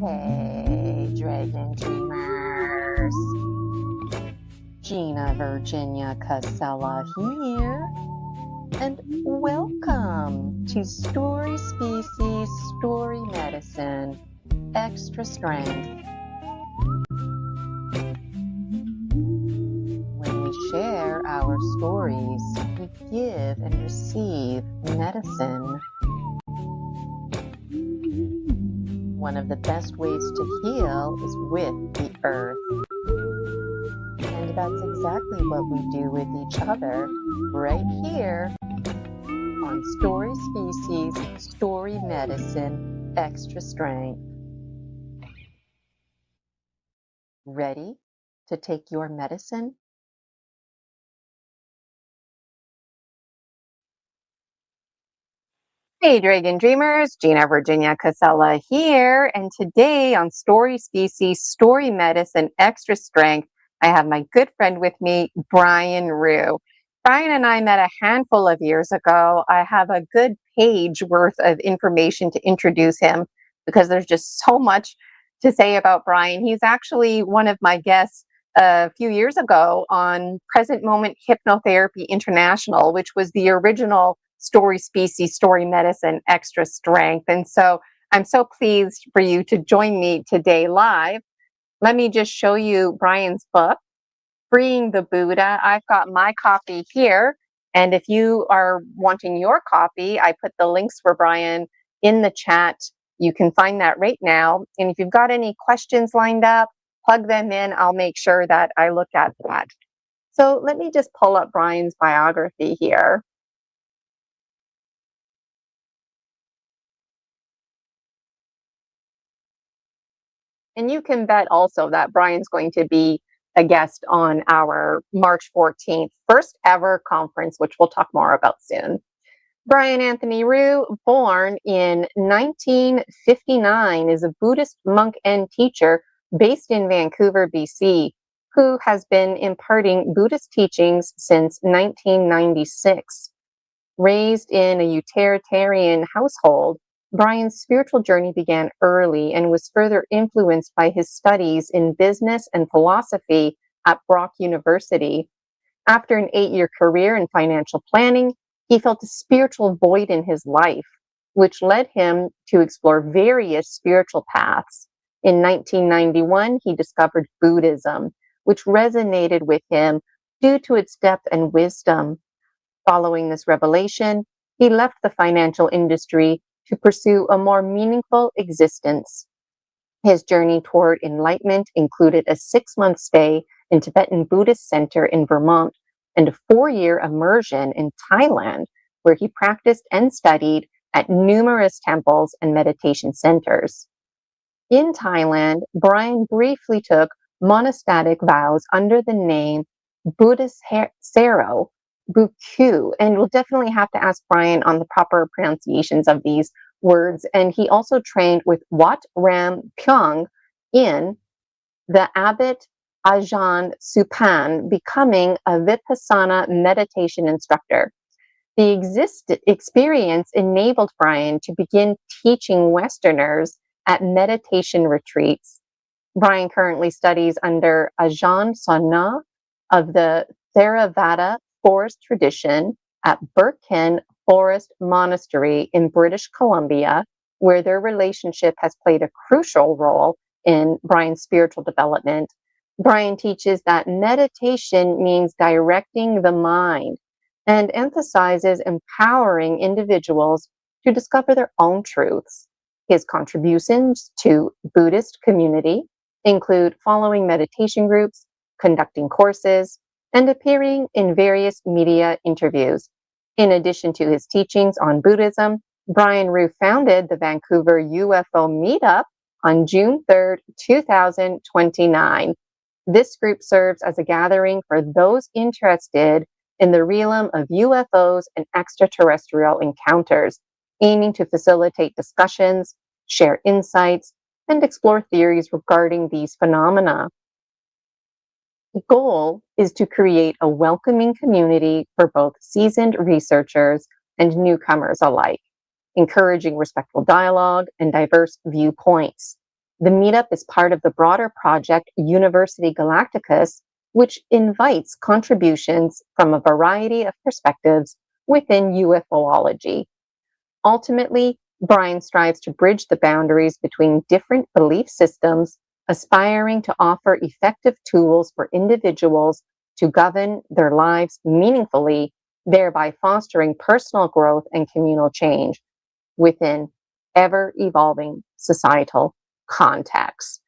Hey, Dragon Dreamers. Gina Virginia Casella here, and welcome to Story Species, Story Medicine, Extra Strength. When we share our stories, we give and receive medicine. One of the best ways to heal is with the earth. And that's exactly what we do with each other right here on Story Species, Story Medicine, Extra Strength. Ready to take your medicine? Hey, Dragon Dreamers, Gina Virginia Casella here, and today on Story Species, Story Medicine, Extra Strength, I have my good friend with me, Brian Ruhe. Brian and I met a handful of years ago. I have a good page worth of information to introduce him because there's just so much to say about Brian. He's actually one of my guests a few years ago on Present Moment Hypnotherapy International, which was the original Story Species, Story Medicine, Extra Strength. And so I'm so pleased for you to join me today live. Let me just show you Brian's book, Freeing the Buddha. I've got my copy here. And if you are wanting your copy, I put the links for Brian in the chat. You can find that right now. And if you've got any questions lined up, plug them in. I'll make sure that I look at that. So let me just pull up Brian's biography here. And you can bet also that Brian's going to be a guest on our March 14th first ever conference, which we'll talk more about soon. Brian Anthony Ruhe, born in 1959, is a Buddhist monk and teacher based in Vancouver, BC, who has been imparting Buddhist teachings since 1996. Raised in a utilitarian household, Brian's spiritual journey began early and was further influenced by his studies in business and philosophy at Brock University. After an 8-year career in financial planning, he felt a spiritual void in his life, which led him to explore various spiritual paths. In 1991, he discovered Buddhism, which resonated with him due to its depth and wisdom. Following this revelation, he left the financial industry to pursue a more meaningful existence. His journey toward enlightenment included a 6-month stay in Tibetan Buddhist Center in Vermont and a 4-year immersion in Thailand, where he practiced and studied at numerous temples and meditation centers. In Thailand, Brian briefly took monastic vows under the name Buddhist Sero Bukyu, and we'll definitely have to ask Brian on the proper pronunciations of these words. And he also trained with Wat Ram Pyong in the Abbot Ajahn Supan, becoming a Vipassana meditation instructor. The experience enabled Brian to begin teaching Westerners at meditation retreats. Brian currently studies under Ajahn Sona of the Theravada Forest tradition at Birken Forest Monastery in British Columbia, where their relationship has played a crucial role in Brian's spiritual development. Brian teaches that meditation means directing the mind and emphasizes empowering individuals to discover their own truths. His contributions to Buddhist community include following meditation groups, conducting courses, and appearing in various media interviews. In addition to his teachings on Buddhism, Brian Ruhe founded the Vancouver UFO Meetup on June 3rd, 2029. This group serves as a gathering for those interested in the realm of UFOs and extraterrestrial encounters, aiming to facilitate discussions, share insights, and explore theories regarding these phenomena. The goal is to create a welcoming community for both seasoned researchers and newcomers alike, encouraging respectful dialogue and diverse viewpoints. The meetup is part of the broader project University Galacticus, which invites contributions from a variety of perspectives within UFOlogy. Ultimately, Brian strives to bridge the boundaries between different belief systems, aspiring to offer effective tools for individuals to govern their lives meaningfully, thereby fostering personal growth and communal change within ever-evolving societal contexts.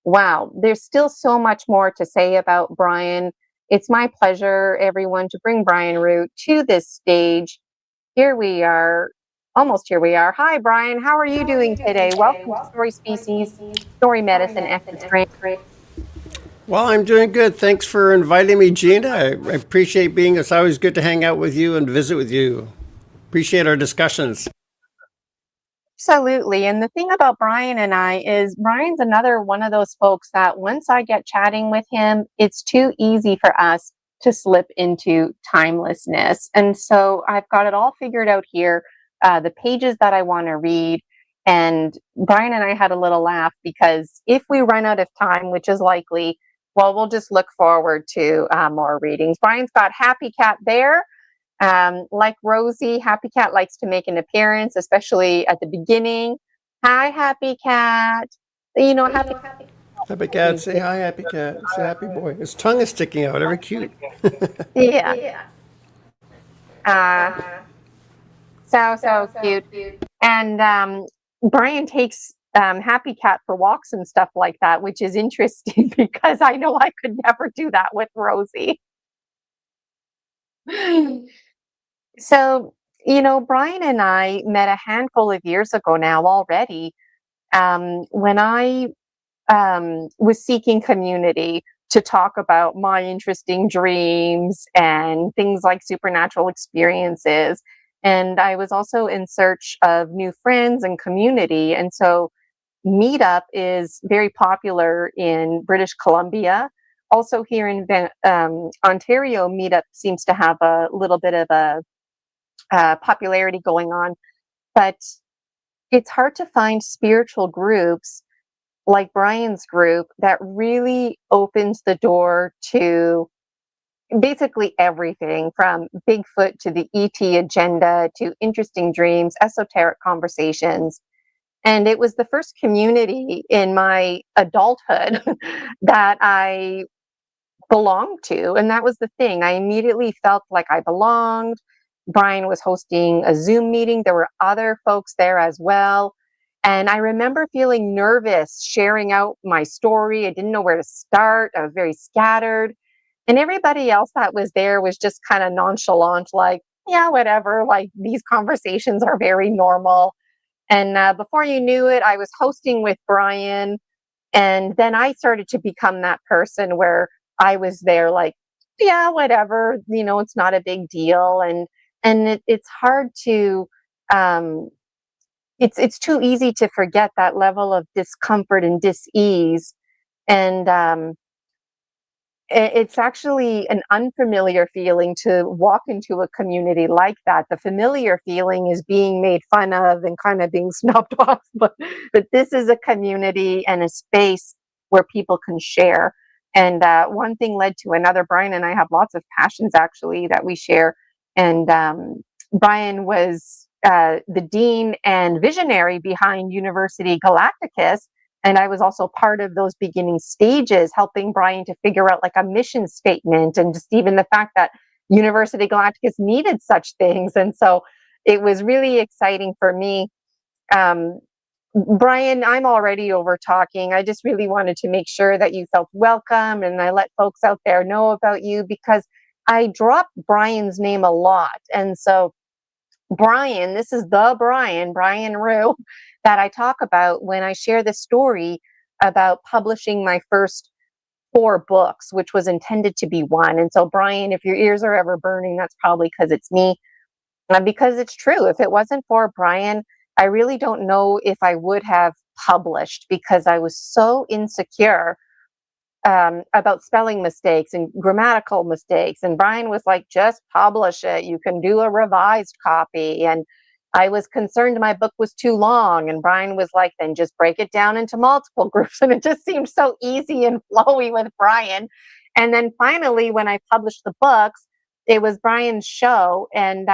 Wow, there's still so much more to say about Brian. It's my pleasure, everyone, to bring Brian Root to this stage. Here we are, almost here we are. Hi, Brian. How are you doing today? Welcome to Story Species, Story Medicine, and Constraint. Well, I'm doing good. Thanks for inviting me, Gina. I appreciate being. It's always good to hang out with you and visit with you. Appreciate our discussions. Absolutely. And the thing about Brian and I is Brian's another one of those folks that once I get chatting with him, it's too easy for us to slip into timelessness. And so I've got it all figured out here, the pages that I want to read. And Brian and I had a little laugh because if we run out of time, which is likely, well, we'll just look forward to more readings. Brian's got Happy Cat there. Like Rosie, Happy Cat likes to make an appearance, especially at the beginning. Hi, Happy Cat. You know, Happy Happy cat, say hi, happy cat. Say happy boy. His tongue is sticking out. Very cute. Yeah. Uh, so cute. And Brian takes Happy Cat for walks and stuff like that, which is interesting because I know I could never do that with Rosie. So, Brian and I met a handful of years ago now already, when I was seeking community to talk about my interesting dreams and things like supernatural experiences. And I was also in search of new friends and community. And so Meetup is very popular in British Columbia. Also here in Ontario, Meetup seems to have a little bit of a popularity going on, but it's hard to find spiritual groups like Brian's group that really opens the door to basically everything from Bigfoot to the ET agenda to interesting dreams, esoteric conversations. And it was the first community in my adulthood that I belonged to. And that was the thing. I immediately felt like I belonged. Brian was hosting a Zoom meeting. There were other folks there as well. And I remember feeling nervous sharing out my story. I didn't know where to start. I was very scattered. And everybody else that was there was just kind of nonchalant, like, yeah, whatever. Like these conversations are very normal. And before you knew it, I was hosting with Brian. And then I started to become that person where I was there like, yeah, whatever, it's not a big deal. And it's hard to, it's too easy to forget that level of discomfort and dis-ease. And it's actually an unfamiliar feeling to walk into a community like that. The familiar feeling is being made fun of and kind of being snubbed off, but this is a community and a space where people can share. And one thing led to another. Brian and I have lots of passions actually that we share. And Brian was the dean and visionary behind University Galacticus. And I was also part of those beginning stages, helping Brian to figure out like a mission statement and just even the fact that University Galacticus needed such things. And so it was really exciting for me. Brian, I'm already over talking. I just really wanted to make sure that you felt welcome and I let folks out there know about you because I dropped Brian's name a lot. And so Brian, this is the Brian Ruhe, that I talk about when I share the story about publishing my first 4 books, which was intended to be one. And so, Brian, if your ears are ever burning, that's probably because it's me. Because it's true. If it wasn't for Brian, I really don't know if I would have published because I was so insecure about spelling mistakes and grammatical mistakes. And Brian was like, just publish it. You can do a revised copy. And I was concerned my book was too long, and Brian was like, then just break it down into multiple groups. And it just seemed so easy and flowy with Brian. And then finally, when I published the books, it was Brian's show. And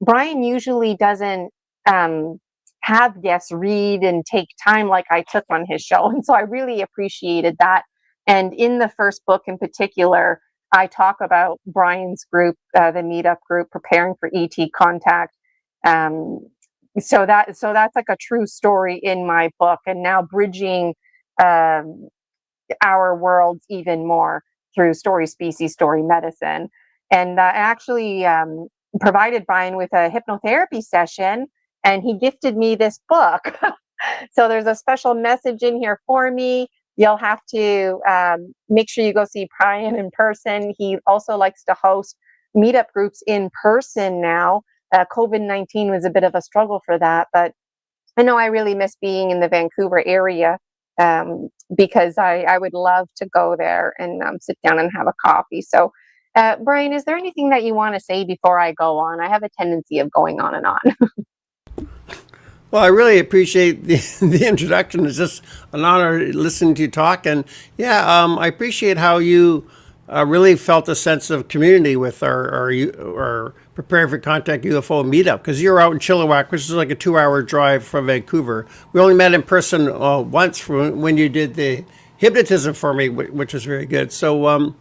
Brian usually doesn't have guests read and take time like I took on his show. And so I really appreciated that. And in the first book in particular, I talk about Brian's group, the meetup group, preparing for ET contact. So that's like a true story in my book, and now bridging our worlds even more through story species, story medicine. And I actually provided Brian with a hypnotherapy session, and he gifted me this book. So there's a special message in here for me. You'll have to make sure you go see Brian in person. He also likes to host meetup groups in person now. COVID-19 was a bit of a struggle for that, but I know I really miss being in the Vancouver area, because I would love to go there and sit down and have a coffee. So, Brian, is there anything that you want to say before I go on? I have a tendency of going on and on. Well, I really appreciate the introduction. It's just an honor listening to you talk. And yeah, I appreciate how you really felt a sense of community with our Preparing for Contact UFO meetup, because you're out in Chilliwack, which is like a 2-hour drive from Vancouver. We only met in person once when you did the hypnotism for me, which was very good. So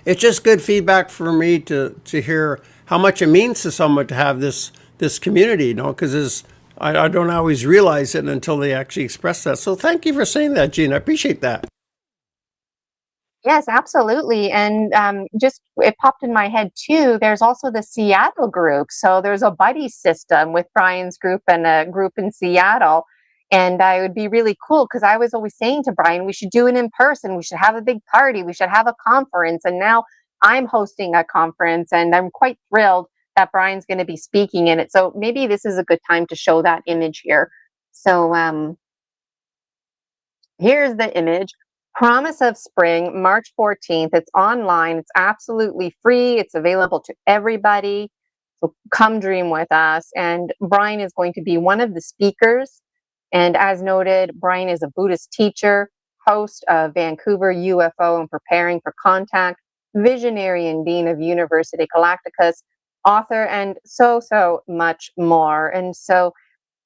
it's just good feedback for me to hear how much it means to someone to have this community, because I don't always realize it until they actually express that. So thank you for saying that, Gina. I appreciate that. Yes, absolutely. And just it popped in my head too. There's also the Seattle group. So there's a buddy system with Brian's group and a group in Seattle. And it would be really cool because I was always saying to Brian, we should do it in person. We should have a big party. We should have a conference. And now I'm hosting a conference, and I'm quite thrilled that Brian's going to be speaking in it. So maybe this is a good time to show that image here. So here's the image. Promise of Spring, March 14th. It's online. It's absolutely free. It's available to everybody. So come dream with us. And Brian is going to be one of the speakers. And as noted, Brian is a Buddhist teacher, host of Vancouver UFO and Preparing for Contact, visionary and dean of University Galacticus, author, and so much more. And so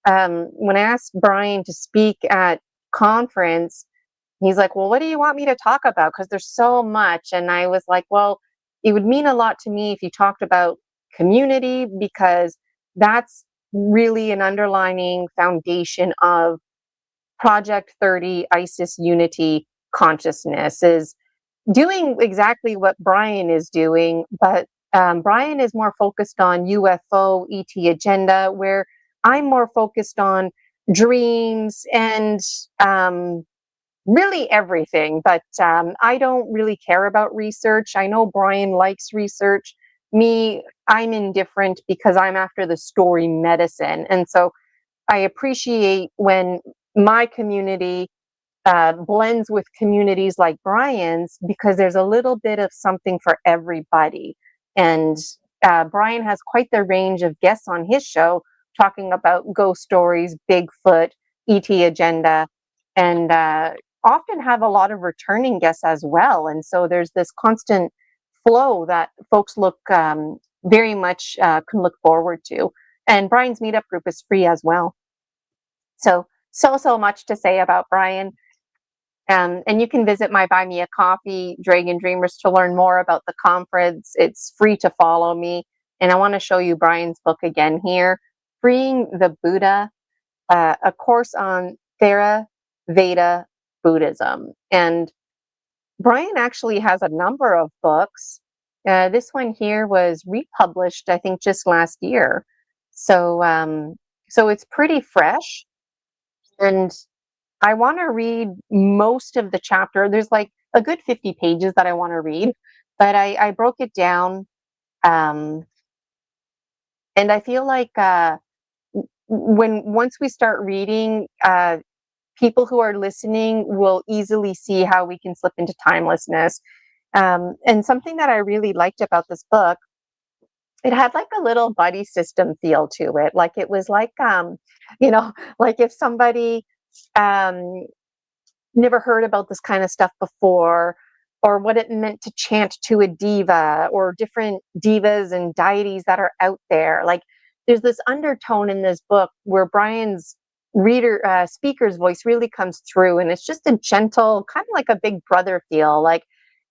when I asked Brian to speak at conference, he's like, well, what do you want me to talk about? Because there's so much. And I was like, well, it would mean a lot to me if you talked about community, because that's really an underlining foundation of Project 30 Isis Unity consciousness, is doing exactly what Brian is doing. But Brian is more focused on UFO, ET agenda, where I'm more focused on dreams and really everything. But I don't really care about research. I know Brian likes research. Me, I'm indifferent because I'm after the story medicine. And so I appreciate when my community blends with communities like Brian's, because there's a little bit of something for everybody. And Brian has quite the range of guests on his show talking about ghost stories, Bigfoot, ET agenda, and often have a lot of returning guests as well. And so there's this constant flow that folks look very much can look forward to. And Brian's meetup group is free as well. So much to say about Brian. And you can visit my Buy Me a Coffee, Dragon Dreamers, to learn more about the conference. It's free to follow me. And I want to show you Brian's book again here, Freeing the Buddha, a course on Theravada Buddhism. And Brian actually has a number of books. This one here was republished, I think, just last year. So it's pretty fresh. And I want to read most of the chapter. There's like a good 50 pages that I want to read, but I broke it down. And I feel like once we start reading, people who are listening will easily see how we can slip into timelessness. And something that I really liked about this book it had like a little buddy system feel to it. Like it was like, you know, like if somebody um, never heard about this kind of stuff before, or what it meant to chant to a diva, or different divas and deities that are out there. Like there's this undertone in this book where Brian's speaker's voice really comes through, and it's just a gentle, kind of like a big brother feel. Like,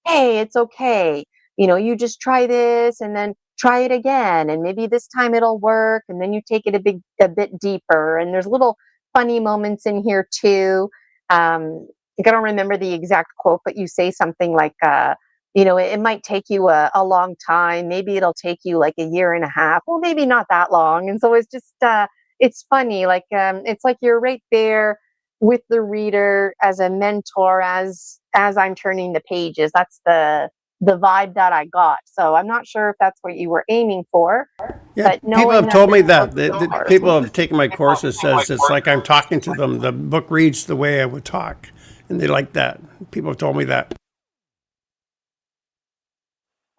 hey, it's okay. You know, you just try this and then try it again, and maybe this time it'll work. And then you take it a bit deeper. And there's little funny moments in here too. I don't remember the exact quote, but you say something like, you know, it might take you a long time. Maybe it'll take you like a year and a half. Well, maybe not that long. And so it's just, it's funny. Like, it's like you're right there with the reader as a mentor, as I'm turning the pages. That's the vibe that I got. So I'm not sure if that's what you were aiming for, Yeah, but people knowing have that told me this book that. is People yours. have taken my courses says it's like I'm talking to them. The book reads the way I would talk, and they like that. People have told me that.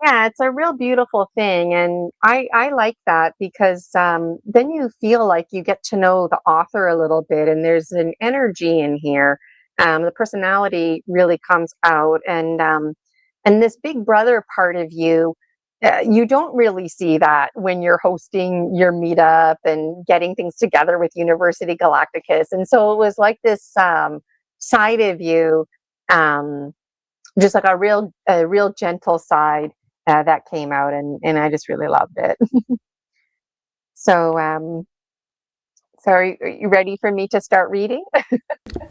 Yeah, it's a real beautiful thing, and I like that because then you feel like you get to know the author a little bit, and there's an energy in here. The personality really comes out, and this big brother part of you, you don't really see that when you're hosting your meetup and getting things together with University Galacticus, and so it was like this side of you. Um, just like a real gentle side that came out, and I just really loved it. So so are you ready for me to start reading?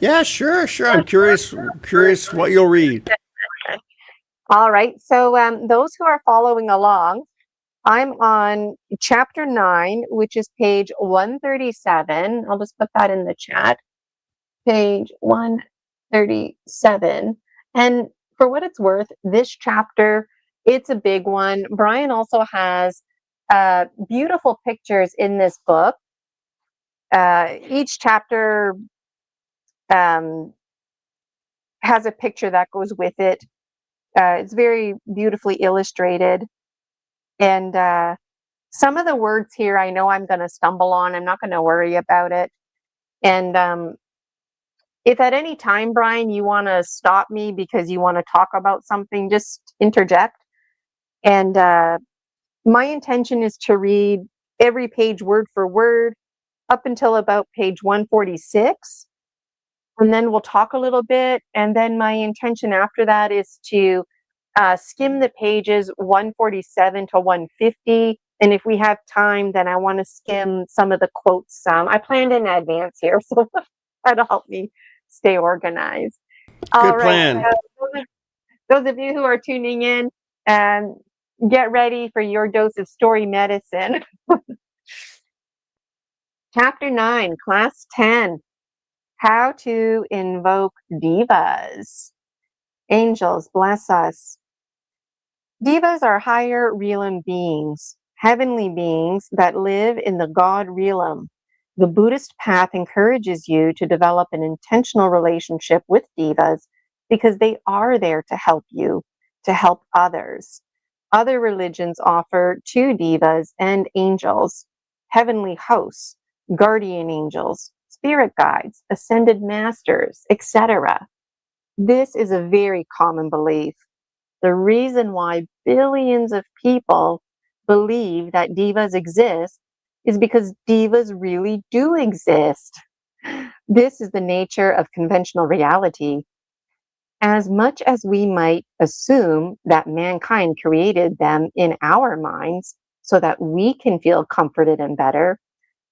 Yeah, sure, sure. I'm curious what you'll read. All right, so those who are following along, I'm on chapter 9, which is page 137. I'll just put that in the chat. Page 137. And for what it's worth, this chapter, it's a big one. Brian also has beautiful pictures in this book. Each chapter um, has a picture that goes with it. It's very beautifully illustrated. And some of the words here I know I'm going to stumble on. I'm not going to worry about it. And if at any time, Brian, you want to stop me because you want to talk about something, just interject. And my intention is to read every page word for word up until about page 146. And then we'll talk a little bit. And then my intention after that is to skim the pages 147 to 150. And if we have time, then I want to skim some of the quotes. I planned in advance here, so that'll help me stay organized. All Good right. plan. Those of you who are tuning in, and get ready for your dose of story medicine. Chapter 9, Class 10, How to Invoke Divas. Angels, bless us. Divas are higher realm beings, heavenly beings that live in the God realm. The Buddhist path encourages you to develop an intentional relationship with divas because they are there to help you, to help others. Other religions offer two divas and angels, heavenly hosts, guardian angels, spirit guides, ascended masters, etc. This is a very common belief. The reason why billions of people believe that divas exist is because divas really do exist. This is the nature of conventional reality. As much as we might assume that mankind created them in our minds so that we can feel comforted and better,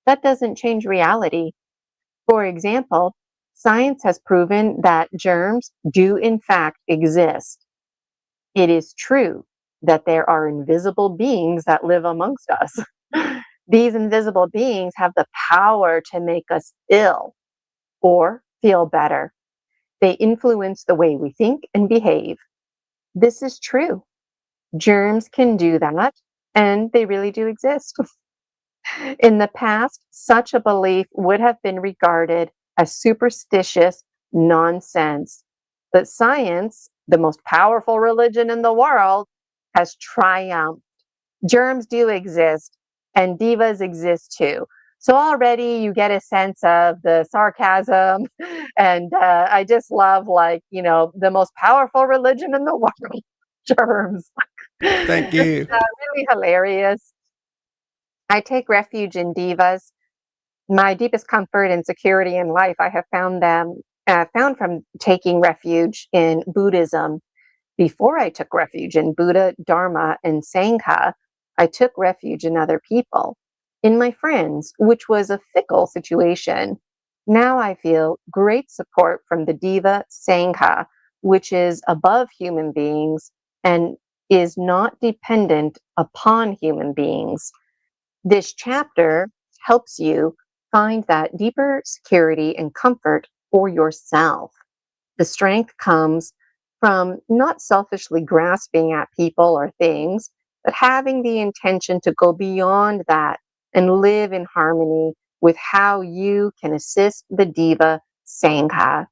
that doesn't change reality. For example, science has proven that germs do in fact exist. It is true that there are invisible beings that live amongst us. These invisible beings have the power to make us ill or feel better. They influence the way we think and behave. This is true. Germs can do that, and they really do exist. In the past, such a belief would have been regarded as superstitious nonsense. But science, the most powerful religion in the world, has triumphed. Germs do exist, and divas exist too. So already you get a sense of the sarcasm, and I just love, like, the most powerful religion in the world, germs. Thank It's you. really hilarious. I take refuge in divas. My deepest comfort and security in life, I have found from taking refuge in Buddhism. Before I took refuge in Buddha, Dharma, and Sangha, I took refuge in other people, in my friends, which was a fickle situation. Now I feel great support from the Diva Sangha, which is above human beings and is not dependent upon human beings. This chapter helps you find that deeper security and comfort for yourself. The strength comes from not selfishly grasping at people or things, but having the intention to go beyond that and live in harmony with how you can assist the Diva Sangha.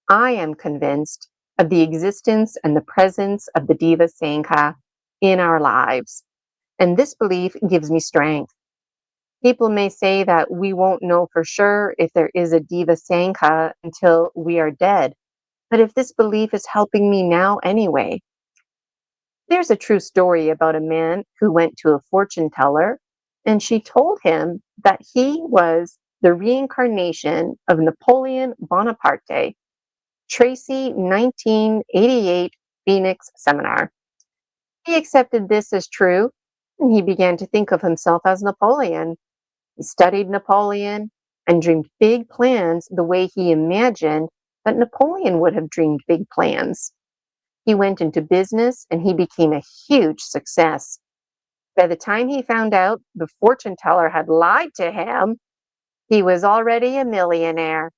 I am convinced of the existence and the presence of the Diva Sangha in our lives, and this belief gives me strength. People may say that we won't know for sure if there is a Diva Sangha until we are dead. But if this belief is helping me now anyway, there's a true story about a man who went to a fortune teller, and she told him that he was the reincarnation of Napoleon Bonaparte. Tracy, 1988, Phoenix Seminar. He accepted this as true, and he began to think of himself as Napoleon. He studied Napoleon and dreamed big plans the way he imagined that Napoleon would have dreamed big plans. He went into business and he became a huge success. By the time he found out the fortune teller had lied to him, he was already a millionaire.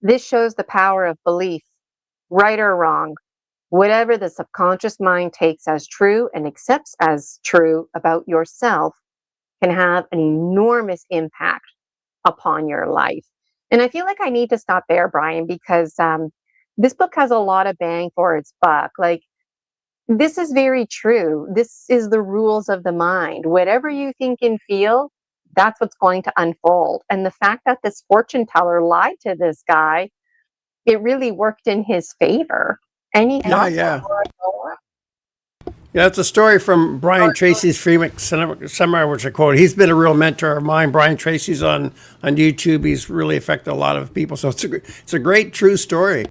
This shows the power of belief, right or wrong. Whatever the subconscious mind takes as true and accepts as true about yourself can have an enormous impact upon your life. And I feel like I need to stop there, Brian, because this book has a lot of bang for its buck. Like, this is very true. This is the rules of the mind. Whatever you think and feel, that's what's going to unfold. And the fact that this fortune teller lied to this guy, it really worked in his favor. Any Yeah, thoughts yeah. before I go on? Yeah, it's a story from Brian Tracy's Freemic Seminar, which I quote. He's been a real mentor of mine. Brian Tracy's on YouTube. He's really affected a lot of people. So it's a great true story.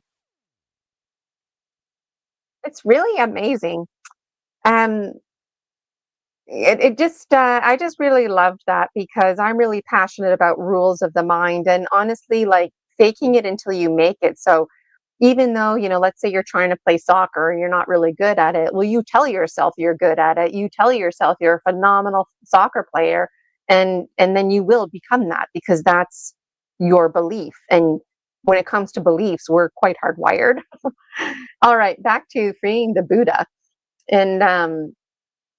It's really amazing. Um, it just I just really loved that because I'm really passionate about rules of the mind, and honestly, like, faking it until you make it. So even though, let's say you're trying to play soccer and you're not really good at it, well, you tell yourself you're good at it, you tell yourself you're a phenomenal soccer player, and then you will become that because that's your belief. And when it comes to beliefs, we're quite hardwired. All right, back to freeing the Buddha. And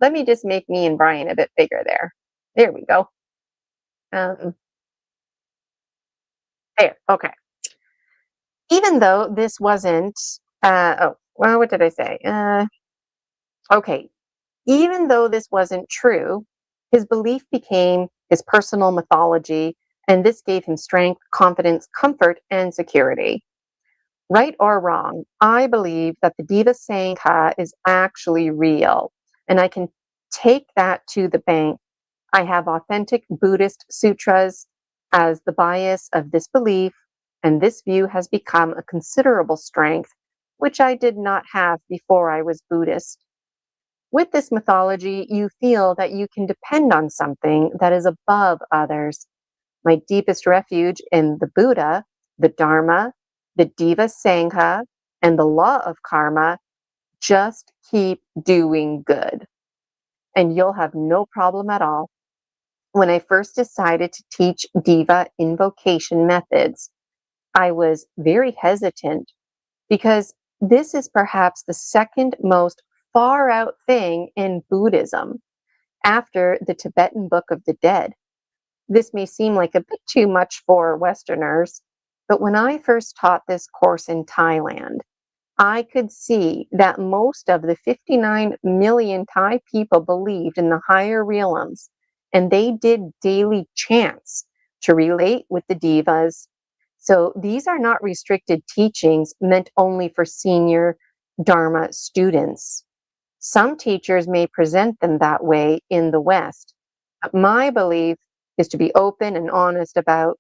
let me just make me and Brian a bit bigger there. There we go. Um, there. Okay. Even though this wasn't, what did I say? Okay. Even though this wasn't true, his belief became his personal mythology, and this gave him strength, confidence, comfort, and security. Right or wrong, I believe that the Diva Sangha is actually real, and I can take that to the bank. I have authentic Buddhist sutras as the bias of this belief, and this view has become a considerable strength, which I did not have before I was Buddhist. With this mythology, you feel that you can depend on something that is above others. My deepest refuge in the Buddha, the Dharma, the Diva Sangha, and the law of karma. Just keep doing good, and you'll have no problem at all. When I first decided to teach Diva invocation methods, I was very hesitant because this is perhaps the second most far out thing in Buddhism after the Tibetan Book of the Dead. This may seem like a bit too much for Westerners, but when I first taught this course in Thailand, I could see that most of the 59 million Thai people believed in the higher realms, and they did daily chants to relate with the devas. So these are not restricted teachings meant only for senior Dharma students. Some teachers may present them that way in the West. But my belief is to be open and honest about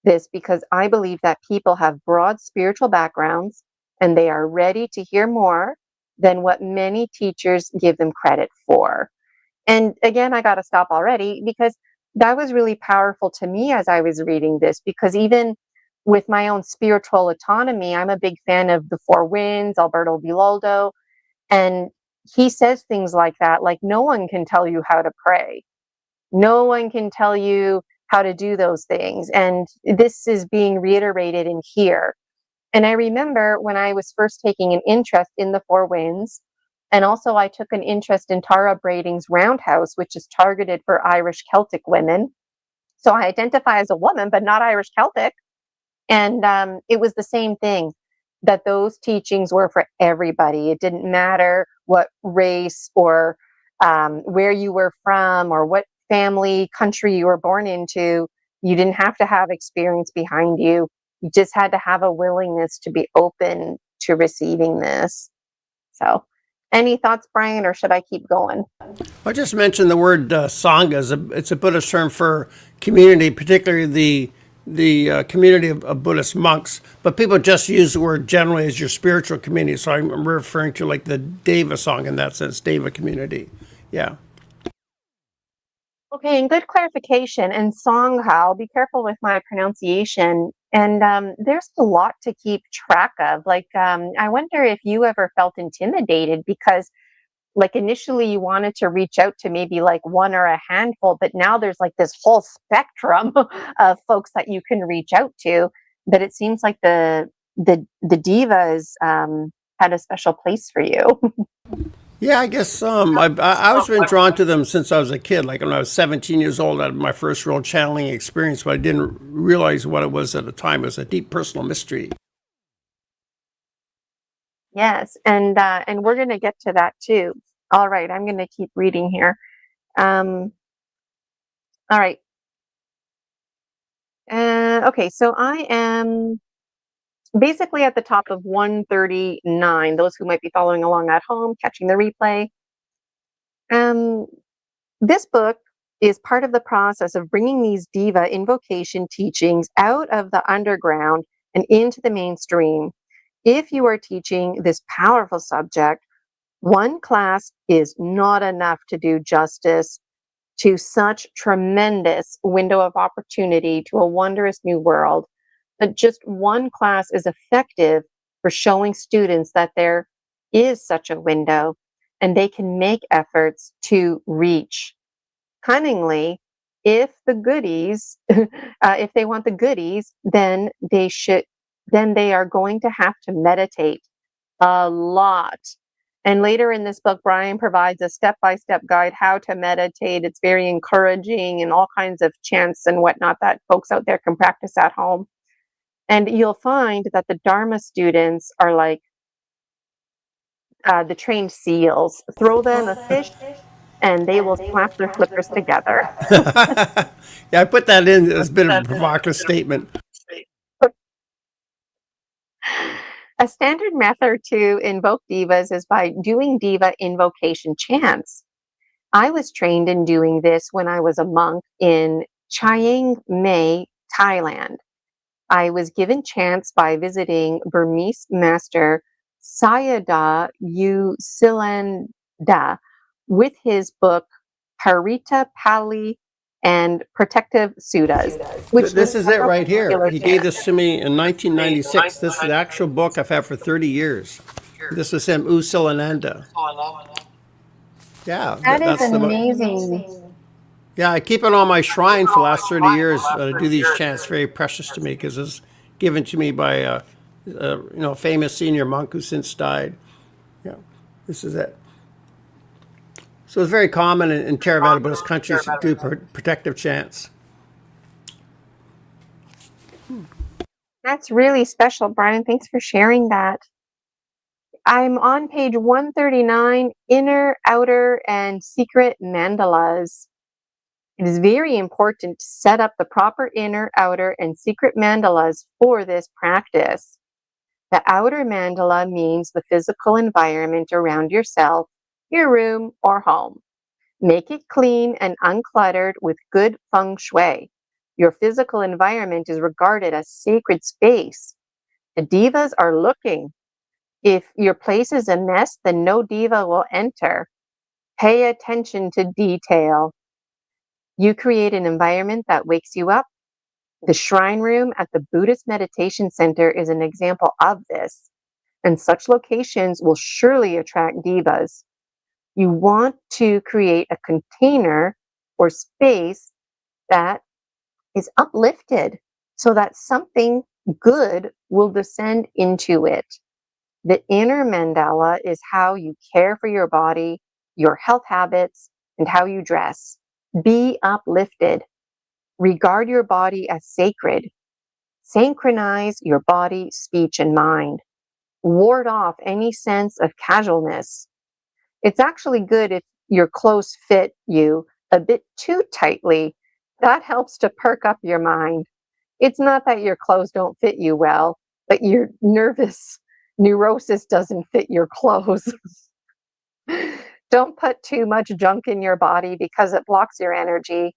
this because I believe that people have broad spiritual backgrounds and they are ready to hear more than what many teachers give them credit for. And again, I got to stop already because that was really powerful to me as I was reading this, because even with my own spiritual autonomy, I'm a big fan of the Four Winds, Alberto Villoldo, and he says things like that, like no one can tell you how to pray. No one can tell you how to do those things. And this is being reiterated in here. And I remember when I was first taking an interest in the Four Winds, and also I took an interest in Tara Brading's Roundhouse, which is targeted for Irish Celtic women. So I identify as a woman, but not Irish Celtic. And it was the same thing, that those teachings were for everybody. It didn't matter what race or where you were from or what family, country you were born into. You didn't have to have experience behind you. You just had to have a willingness to be open to receiving this. So, any thoughts, Brian, or should I keep going? I just mentioned the word sangha. It's a Buddhist term for community, particularly the community of Buddhist monks. But people just use the word generally as your spiritual community. So I'm referring to like the Deva song in that sense, Deva community. Yeah. Okay, and good clarification. And Songhao, be careful with my pronunciation. And there's a lot to keep track of. Like, I wonder if you ever felt intimidated because, like, initially you wanted to reach out to maybe like one or a handful, but now there's like this whole spectrum of folks that you can reach out to. But it seems like the divas had a special place for you. Yeah, I guess I was been drawn to them since I was a kid. Like when I was 17 years old, I had my first real channeling experience, but I didn't realize what it was at the time. It was a deep personal mystery. Yes, and we're going to get to that too. All right, I'm going to keep reading here. Um, all right. Okay, so I am basically at the top of 139. Those who might be following along at home, catching the replay. Um, this book is part of the process of bringing these diva invocation teachings out of the underground and into the mainstream. If you are teaching this powerful subject, one class is not enough to do justice to such tremendous window of opportunity to a wondrous new world. But just one class is effective for showing students that there is such a window and they can make efforts to reach. Cunningly, if the goodies, if they want the goodies, then they are going to have to meditate a lot. And later in this book, Brian provides a step-by-step guide how to meditate. It's very encouraging and all kinds of chants and whatnot that folks out there can practice at home. And you'll find that the Dharma students are like the trained seals. Throw them a fish and they will slap their flippers together. Yeah, I put that in as a bit of a provocative statement. A standard method to invoke divas is by doing diva invocation chants. I was trained in doing this when I was a monk in Chiang Mai, Thailand. I was given chants by visiting Burmese master Sayadaw U Silanda with his book Parita Pali and Protective Suttas, which This lists is it several right here. popular He gave chants. this to me in 1996. This is the actual book I've had for 30 years. This is him, Usilananda. Yeah, That is that's the book. amazing. Yeah, I keep it on my shrine for the last 30 years. I do these chants, very precious to me because it's given to me by a famous senior monk who since died. Yeah, this is it. So it's very common in Theravada Buddhist countries to do protective chants. That's really special, Brian. Thanks for sharing that. I'm on page 139, inner, outer, and secret mandalas. It is very important to set up the proper inner, outer, and secret mandalas for this practice. The outer mandala means the physical environment around yourself, your room, or home. Make it clean and uncluttered with good feng shui. Your physical environment is regarded as sacred space. The devas are looking. If your place is a mess, then no diva will enter. Pay attention to detail. You create an environment that wakes you up. The shrine room at the Buddhist Meditation Center is an example of this, and such locations will surely attract divas. You want to create a container or space that is uplifted so that something good will descend into it. The inner mandala is how you care for your body, your health habits, and how you dress. Be uplifted. Regard your body as sacred. Synchronize your body, speech, and mind. Ward off any sense of casualness. It's actually good if your clothes fit you a bit too tightly. That helps to perk up your mind. It's not that your clothes don't fit you well, but your neurosis doesn't fit your clothes. Don't put too much junk in your body because it blocks your energy.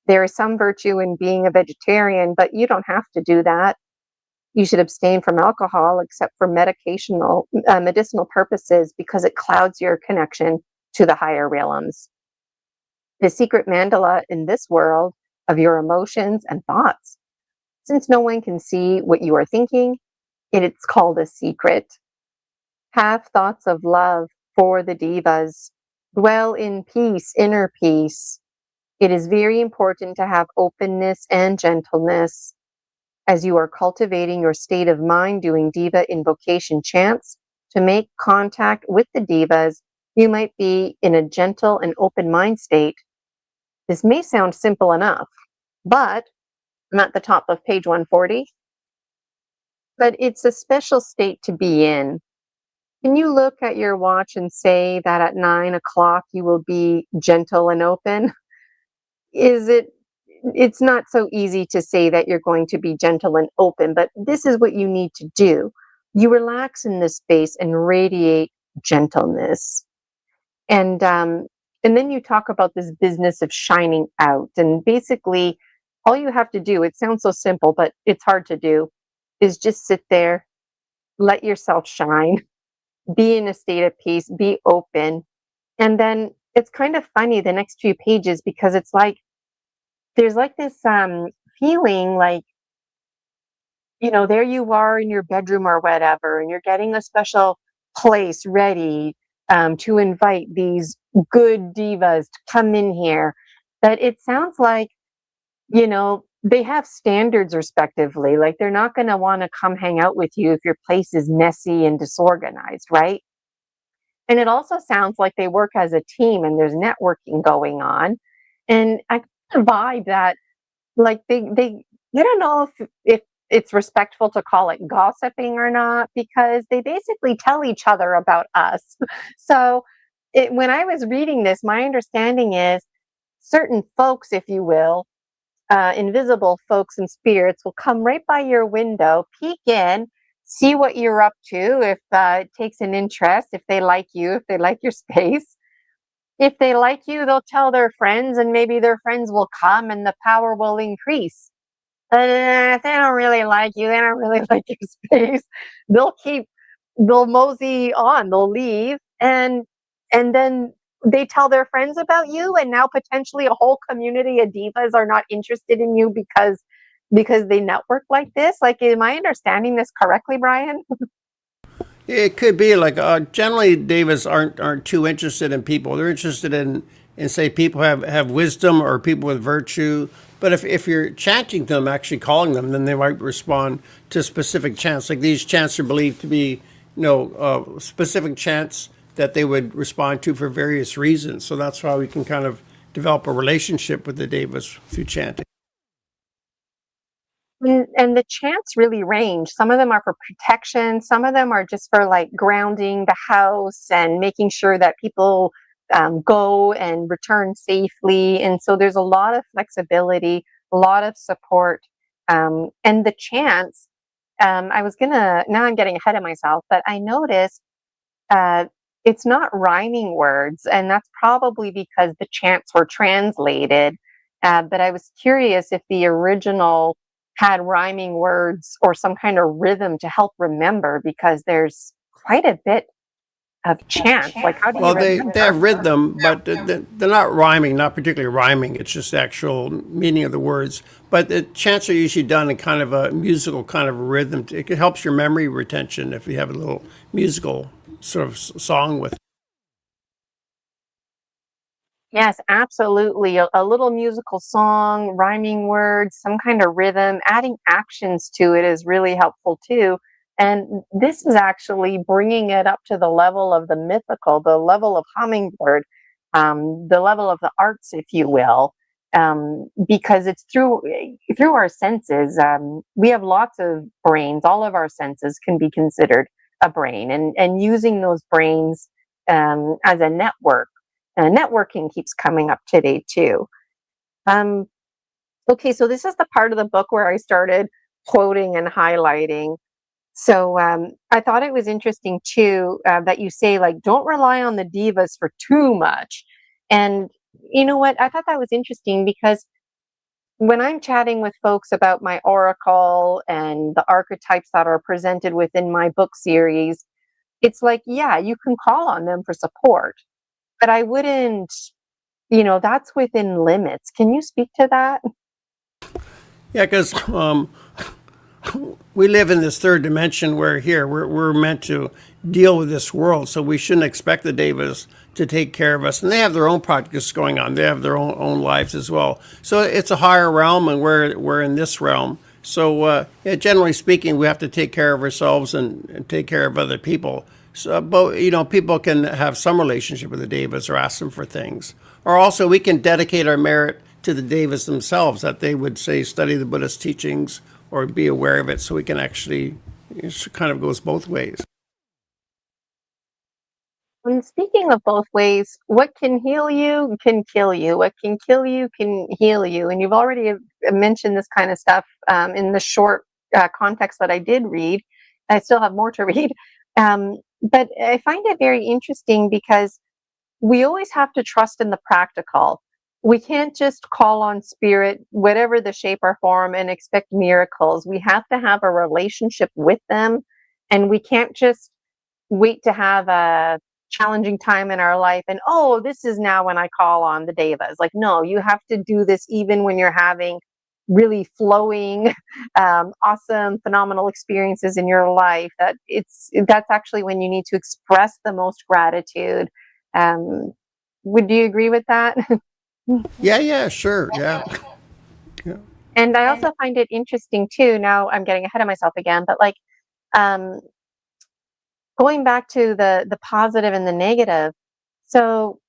There is some virtue in being a vegetarian, but you don't have to do that. You should abstain from alcohol except for medicinal purposes because it clouds your connection to the higher realms. The secret mandala in this world of your emotions and thoughts. Since no one can see what you are thinking, it's called a secret. Have thoughts of love for the divas. Dwell in peace, inner peace. It is very important to have openness and gentleness. As you are cultivating your state of mind doing diva invocation chants, to make contact with the divas, you might be in a gentle and open mind state. This may sound simple enough, but I'm at the top of page 140. But it's a special state to be in. Can you look at your watch and say that at 9 o'clock you will be gentle and open? It's not so easy to say that you're going to be gentle and open, but this is what you need to do. You relax in this space and radiate gentleness. And then you talk about this business of shining out. And basically, all you have to do, it sounds so simple, but it's hard to do, is just sit there, let yourself shine, be in a state of peace, be open. And then it's kind of funny, the next few pages, because it's like, there's like this feeling like, there you are in your bedroom or whatever, and you're getting a special place ready to invite these good divas to come in here. But it sounds like, they have standards respectively. Like they're not going to want to come hang out with you if your place is messy and disorganized, right? And it also sounds like they work as a team and there's networking going on. And I vibe that like they you don't know if it's respectful to call it gossiping or not, because they basically tell each other about us. So when I was reading this, my understanding is certain folks, if you will, invisible folks and spirits will come right by your window, peek in, see what you're up to, if it takes an interest, if they like you, if they like your space. If they like you, they'll tell their friends, and maybe their friends will come and the power will increase. But if they don't really like you, they don't really like your space, they'll mosey on, they'll leave, and then they tell their friends about you, and now potentially a whole community of divas are not interested in you because they network like this. Like, am I understanding this correctly, Brian? It could be like generally divas aren't too interested in people. They're interested in say people have wisdom or people with virtue. But if you're chanting them, actually calling them, then they might respond to specific chants. Like these chants are believed to be specific chants that they would respond to for various reasons. So that's why we can kind of develop a relationship with the devas through chanting. And the chants really range. Some of them are for protection. Some of them are just for like grounding the house and making sure that people go and return safely. And so there's a lot of flexibility, a lot of support. And the chants, now I'm getting ahead of myself, but I noticed uh, it's not rhyming words, and that's probably because the chants were translated. But I was curious if the original had rhyming words or some kind of rhythm to help remember, because there's quite a bit of chants. Like, how do you Well, they remember? have rhythm, but they're not rhyming, not particularly rhyming. It's just the actual meaning of the words. But the chants are usually done in kind of a musical kind of rhythm. It helps your memory retention if you have a little musical sort of song with. Yes, absolutely. A little musical song, rhyming words, some kind of rhythm, adding actions to it is really helpful too. And this is actually bringing it up to the level of the mythical, the level of hummingbird, the level of the arts, if you will, because it's through our senses. We have lots of brains. All of our senses can be considered a brain, and using those brains as a network. Networking keeps coming up today too. Um, okay, so this is the part of the book where I started quoting and highlighting. So I thought it was interesting too that you say, like, don't rely on the divas for too much. And you know what? I thought that was interesting because when I'm chatting with folks about my oracle and the archetypes that are presented within my book series, it's like, yeah, you can call on them for support, but I wouldn't, that's within limits. Can you speak to that? Yeah, because we live in this third dimension where here we're meant to deal with this world, so we shouldn't expect the devas to take care of us. And they have their own practice going on. They have their own lives as well. So it's a higher realm, and we're in this realm. So yeah, generally speaking, we have to take care of ourselves and take care of other people. So, but people can have some relationship with the devas or ask them for things, or also we can dedicate our merit to the devas themselves, that they would say study the Buddhist teachings or be aware of it, so we can actually, it kind of goes both ways. And speaking of both ways, what can heal you can kill you. What can kill you can heal you. And you've already mentioned this kind of stuff in the short context that I did read. I still have more to read. But I find it very interesting because we always have to trust in the practical. We can't just call on spirit, whatever the shape or form, and expect miracles. We have to have a relationship with them, and we can't just wait to have a challenging time in our life and, oh, this is now when I call on the devas. Like, no, you have to do this even when you're having really flowing, awesome, phenomenal experiences in your life. That's actually when you need to express the most gratitude. um, would you agree with that? Yeah, yeah, sure, yeah, yeah. And I also find it interesting too. Now I'm getting ahead of myself again, but like, um, going back to the positive and the negative. So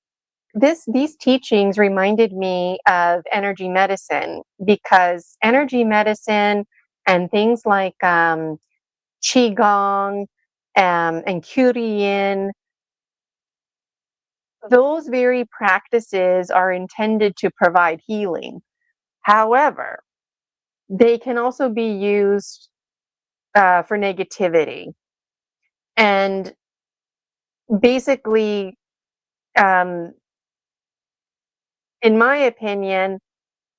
these teachings reminded me of energy medicine, because energy medicine and things like qigong and Kuriyin, those very practices are intended to provide healing. However, they can also be used for negativity. And basically, um, in my opinion,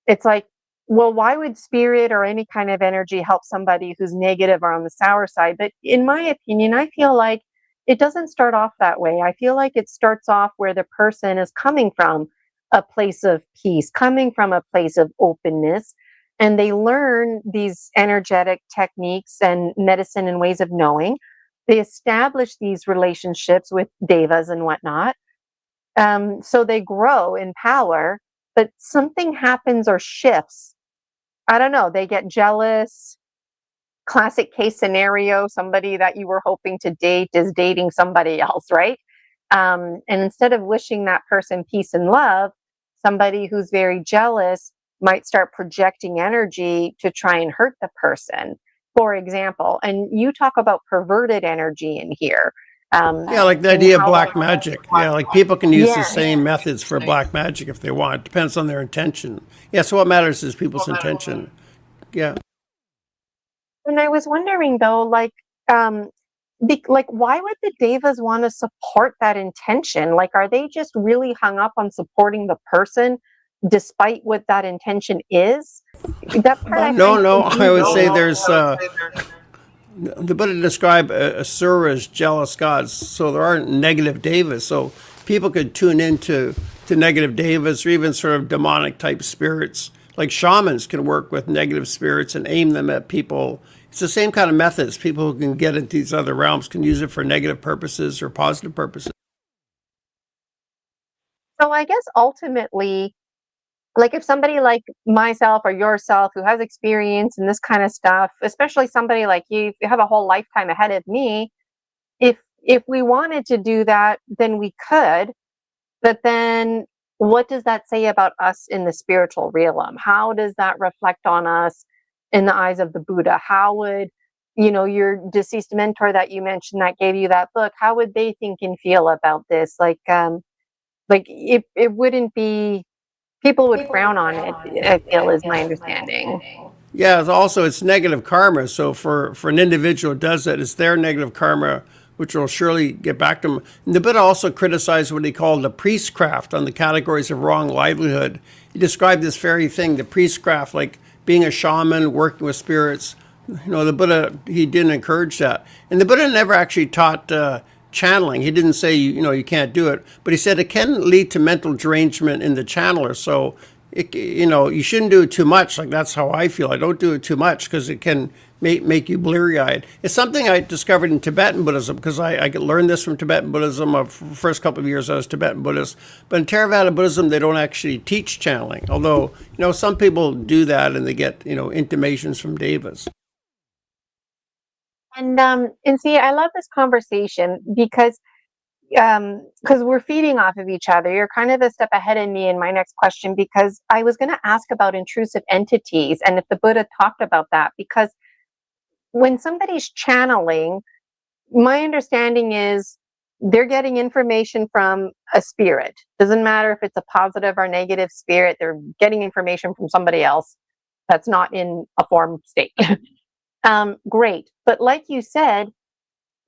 it's like, well, why would spirit or any kind of energy help somebody who's negative or on the sour side? But in my opinion, I feel like it doesn't start off that way. I feel like it starts off where the person is coming from a place of peace, coming from a place of openness, and they learn these energetic techniques and medicine and ways of knowing. They establish these relationships with devas and whatnot. So they grow in power, but something happens or shifts. I don't know. They get jealous. Classic case scenario, somebody that you were hoping to date is dating somebody else, right? And instead of wishing that person peace and love, somebody who's very jealous might start projecting energy to try and hurt the person, for example. And you talk about perverted energy in here. Yeah, like the And idea of how black magic. Yeah, like people can use the yeah. same methods for black magic if they want. It depends on their intention. Yeah, so what matters is people's intention. Yeah. And I was wondering though, um, like, why would the devas want to support that intention? Like, are they just really hung up on supporting the person, despite what that intention is? That part I No, find no, I would say confusing. there's the Buddha described asura as jealous gods, so there aren't negative devas. So people could tune into negative devas or even sort of demonic type spirits. Like shamans can work with negative spirits and aim them at people. It's the same kind of methods. People who can get into these other realms can use it for negative purposes or positive purposes. So I guess ultimately, like if somebody like myself or yourself who has experience in this kind of stuff, especially somebody like you, if you have a whole lifetime ahead of me, if we wanted to do that, then we could. But then what does that say about us in the spiritual realm? How does that reflect on us in the eyes of the Buddha? How would, your deceased mentor that you mentioned that gave you that book, how would they think and feel about this? Like it wouldn't be, people would frown on it, I feel, is my understanding. Yeah, it's negative karma. So for an individual who does that, it's their negative karma, which will surely get back to them. And the Buddha also criticized what he called the priestcraft on the categories of wrong livelihood. He described this very thing, the priestcraft, like being a shaman, working with spirits. The Buddha, he didn't encourage that. And the Buddha never actually taught channeling. He didn't say, you can't do it, but he said it can lead to mental derangement in the channeler. So, you shouldn't do it too much. Like that's how I feel. I don't do it too much because it can make you bleary-eyed. It's something I discovered in Tibetan Buddhism because I learned this from Tibetan Buddhism. The first couple of years I was Tibetan Buddhist. But in Theravada Buddhism, they don't actually teach channeling. Although, some people do that and they get, intimations from devas. And see, I love this conversation because we're feeding off of each other. You're kind of a step ahead of me in my next question, because I was going to ask about intrusive entities and if the Buddha talked about that. Because when somebody's channeling, my understanding is they're getting information from a spirit. Doesn't matter if it's a positive or negative spirit, they're getting information from somebody else that's not in a form state. Great. But like you said,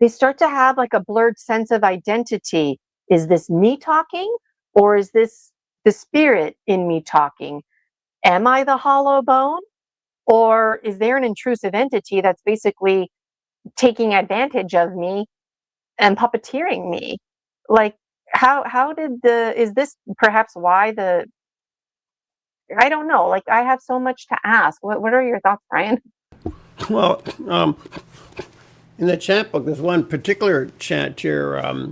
they start to have like a blurred sense of identity. Is this me talking, or is this the spirit in me talking? Am I the hollow bone, or is there an intrusive entity that's basically taking advantage of me and puppeteering me? Like, how did is this perhaps why I don't know. Like, I have so much to ask. What are your thoughts, Brian? Well, in the chant book, there's one particular chant here.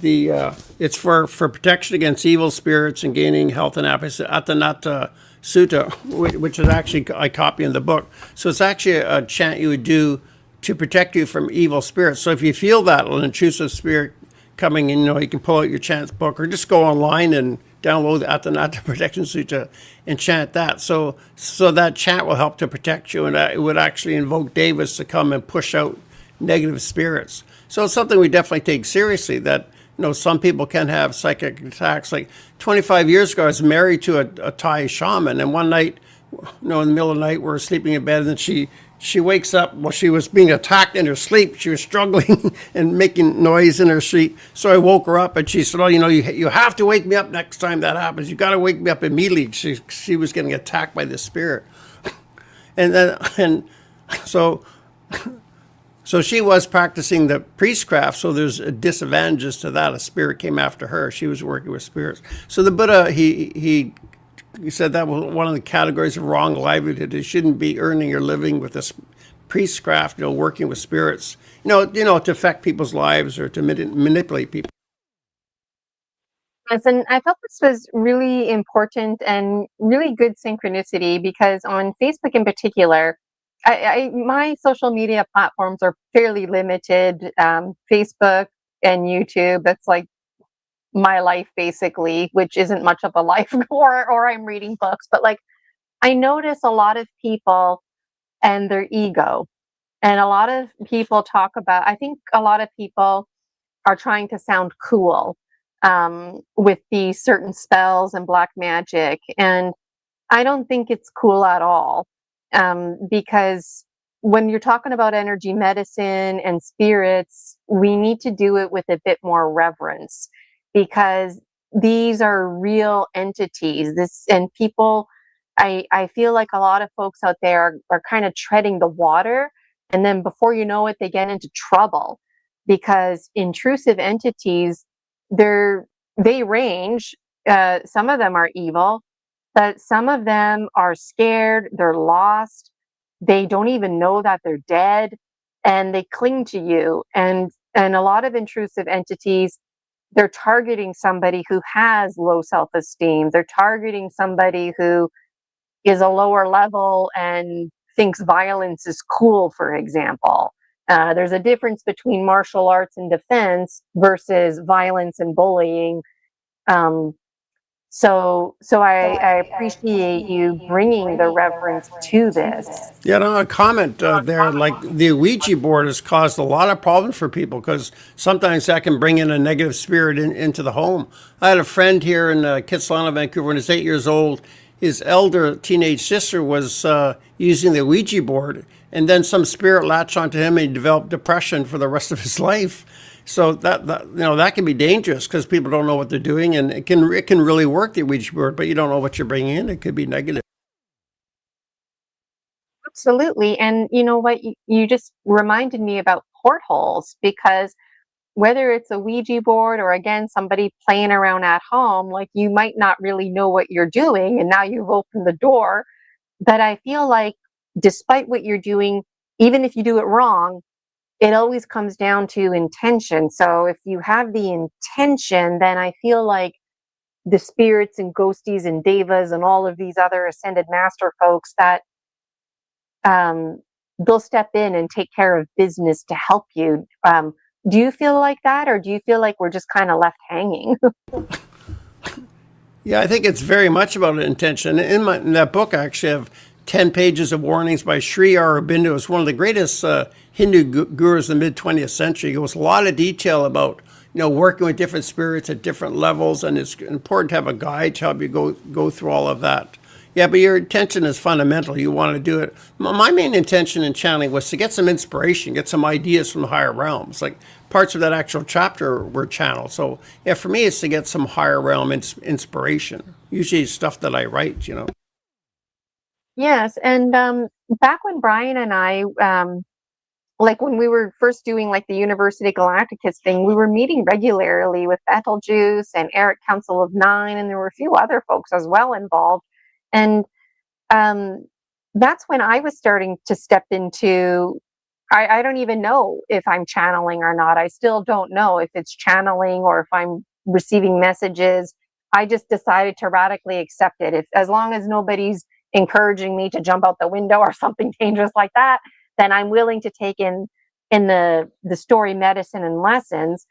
It's for protection against evil spirits and gaining health and happiness. Atanata Sutta, which is actually I copy in the book. So it's actually a chant you would do to protect you from evil spirits. So if you feel that an intrusive spirit coming in, you can pull out your chants book or just go online and download the Atanata Protection Sutta and chant that. So that chant will help to protect you, and it would actually invoke devas to come and push out negative spirits. So it's something we definitely take seriously, that some people can have psychic attacks. Like 25 years ago, I was married to a Thai shaman, and one night, in the middle of the night, we're sleeping in bed, and she wakes up. Well, she was being attacked in her sleep. She was struggling and making noise in her sleep. So I woke her up, and she said, "Oh, you have to wake me up next time that happens. You got to wake me up immediately." She was getting attacked by this spirit, and so she was practicing the priestcraft. So there's disadvantages to that. A spirit came after her. She was working with spirits. So the Buddha he said that was one of the categories of wrong livelihood. You shouldn't be earning your living with this priestcraft, working with spirits, to affect people's lives or to manipulate people. Yes, and I felt this was really important and really good synchronicity, because on Facebook in particular, my social media platforms are fairly limited. Facebook and YouTube, that's like my life basically, which isn't much of a life, or I'm reading books, but like I notice a lot of people and their ego. And a lot of people talk about, I think a lot of people are trying to sound cool with these certain spells and black magic. And I don't think it's cool at all, because when you're talking about energy medicine and spirits, we need to do it with a bit more reverence, because these are real entities. This and people, I feel like a lot of folks out there are kind of treading the water, and then before you know it, they get into trouble because intrusive entities, they range. Some of them are evil, but some of them are scared, they're lost, they don't even know that they're dead, and they cling to you. And a lot of intrusive entities, they're targeting somebody who has low self-esteem. They're targeting somebody who is a lower level and thinks violence is cool, for example. There's a difference between martial arts and defense versus violence and bullying. Um, so I appreciate you bringing the reverence to this. Yeah, no, a comment there. Like the Ouija board has caused a lot of problems for people because sometimes that can bring in a negative spirit into the home. I had a friend here in Kitsilano, Vancouver, when he was 8 years old. His elder teenage sister was using the Ouija board, and then some spirit latched onto him, and he developed depression for the rest of his life. So that can be dangerous because people don't know what they're doing, and it can really work, the Ouija board, but you don't know what you're bringing in. It could be negative. Absolutely. And you know what? You just reminded me about portholes, because whether it's a Ouija board or again, somebody playing around at home, like you might not really know what you're doing. And now you've opened the door. But I feel like despite what you're doing, even if you do it wrong, it always comes down to intention. So if you have the intention, then I feel like the spirits and ghosties and devas and all of these other ascended master folks, that um, they'll step in and take care of business to help you. Do you feel like that, or do you feel like we're just kind of left hanging? Yeah, I think it's very much about intention. In that book, I actually have 10 pages of warnings by Sri Aurobindo. It's one of the greatest Hindu gurus in the mid 20th century. He goes a lot of detail about working with different spirits at different levels, and it's important to have a guide to help you go through all of that. Yeah, but your intention is fundamental. You want to do it. My main intention in channeling was to get some inspiration, get some ideas from the higher realms. Like parts of that actual chapter were channeled. So yeah, for me, it's to get some higher realm inspiration. Usually stuff that I write. Yes, and back when Brian and I, like when we were first doing like the University Galacticus thing, we were meeting regularly with Betelgeuse and Eric Council of Nine, and there were a few other folks as well involved. And um, that's when I was starting to step into, I don't even know if I'm channeling or not. I still don't know if it's channeling or if I'm receiving messages. I just decided to radically accept it. If as long as nobody's encouraging me to jump out the window or something dangerous like that, then I'm willing to take in the story medicine and lessons.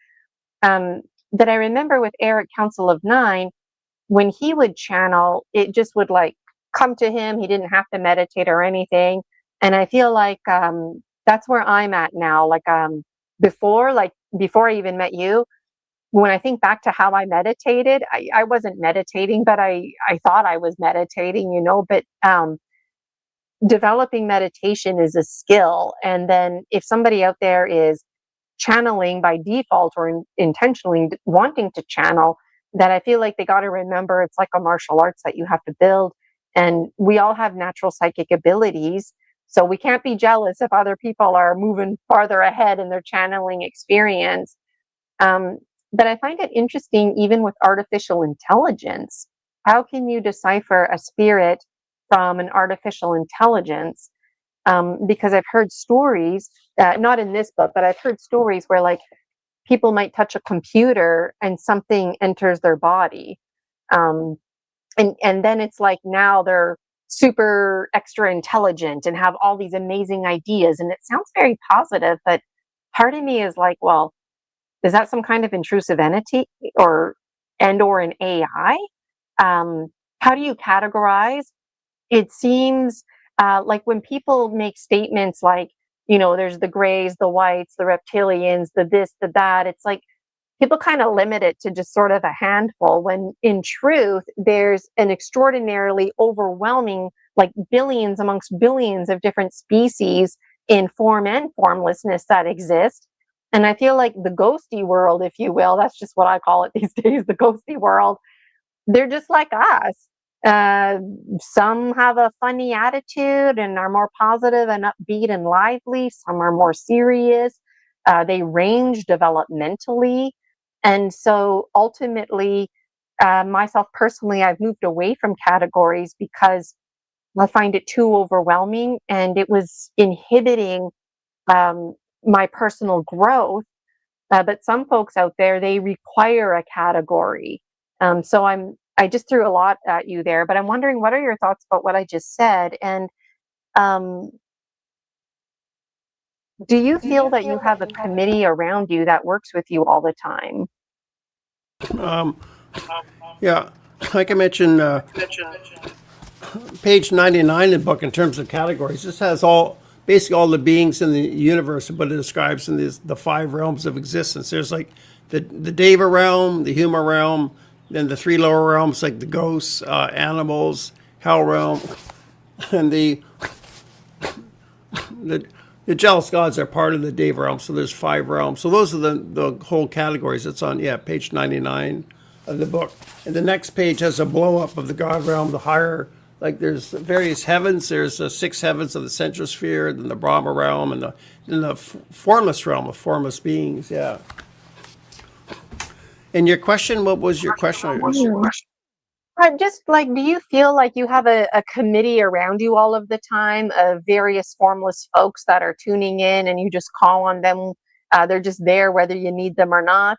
That I remember with Eric Council of Nine, when he would channel, it just would like come to him. He didn't have to meditate or anything. And I feel like that's where I'm at now. Before I even met you, when I think back to how I meditated, I wasn't meditating, but I thought I was meditating. But developing meditation is a skill. And then if somebody out there is channeling by default or intentionally wanting to channel, that I feel like they got to remember it's like a martial arts that you have to build. And we all have natural psychic abilities. So we can't be jealous if other people are moving farther ahead in their channeling experience. Um, but I find it interesting, even with artificial intelligence. How can you decipher a spirit from an artificial intelligence? Because I've heard stories, not in this book, but I've heard stories where like people might touch a computer and something enters their body. And then it's like now they're super extra intelligent and have all these amazing ideas. And it sounds very positive, but part of me is like, well, is that some kind of intrusive entity? Or and or an AI? How do you categorize? It seems like when people make statements like, there's the grays, the whites, the reptilians, the this, the that, it's like people kind of limit it to just sort of a handful, when in truth, there's an extraordinarily overwhelming, like billions amongst billions of different species in form and formlessness that exist. And I feel like the ghosty world, if you will, that's just what I call it these days, the ghosty world, they're just like us. Uh, some have a funny attitude and are more positive and upbeat and lively. Some are more serious. They range developmentally. And so ultimately, myself personally, I've moved away from categories because I find it too overwhelming and it was inhibiting um, my personal growth. But some folks out there, they require a category. So I just threw a lot at you there, but I'm wondering, what are your thoughts about what I just said? And um, do you feel that you have a committee around you that works with you all the time? Um, yeah, like I mentioned, page 99 in the book, in terms of categories, this has basically all the beings in the universe, but it describes in the 5 realms of existence. There's like the Deva realm, the human realm, then the 3 lower realms like the ghosts, animals, hell realm, and the jealous gods are part of the Deva realm. So there's 5 realms. So those are the whole categories. It's on page 99 of the book. And the next page has a blow up of the god realm, the higher. Like there's various heavens. There's 6 heavens of the central sphere, then the Brahma realm, and then the formless realm of formless beings. Yeah. And your question, what was your question? Just like, do you feel like you have a committee around you all of the time of various formless folks that are tuning in and you just call on them? They're just there whether you need them or not.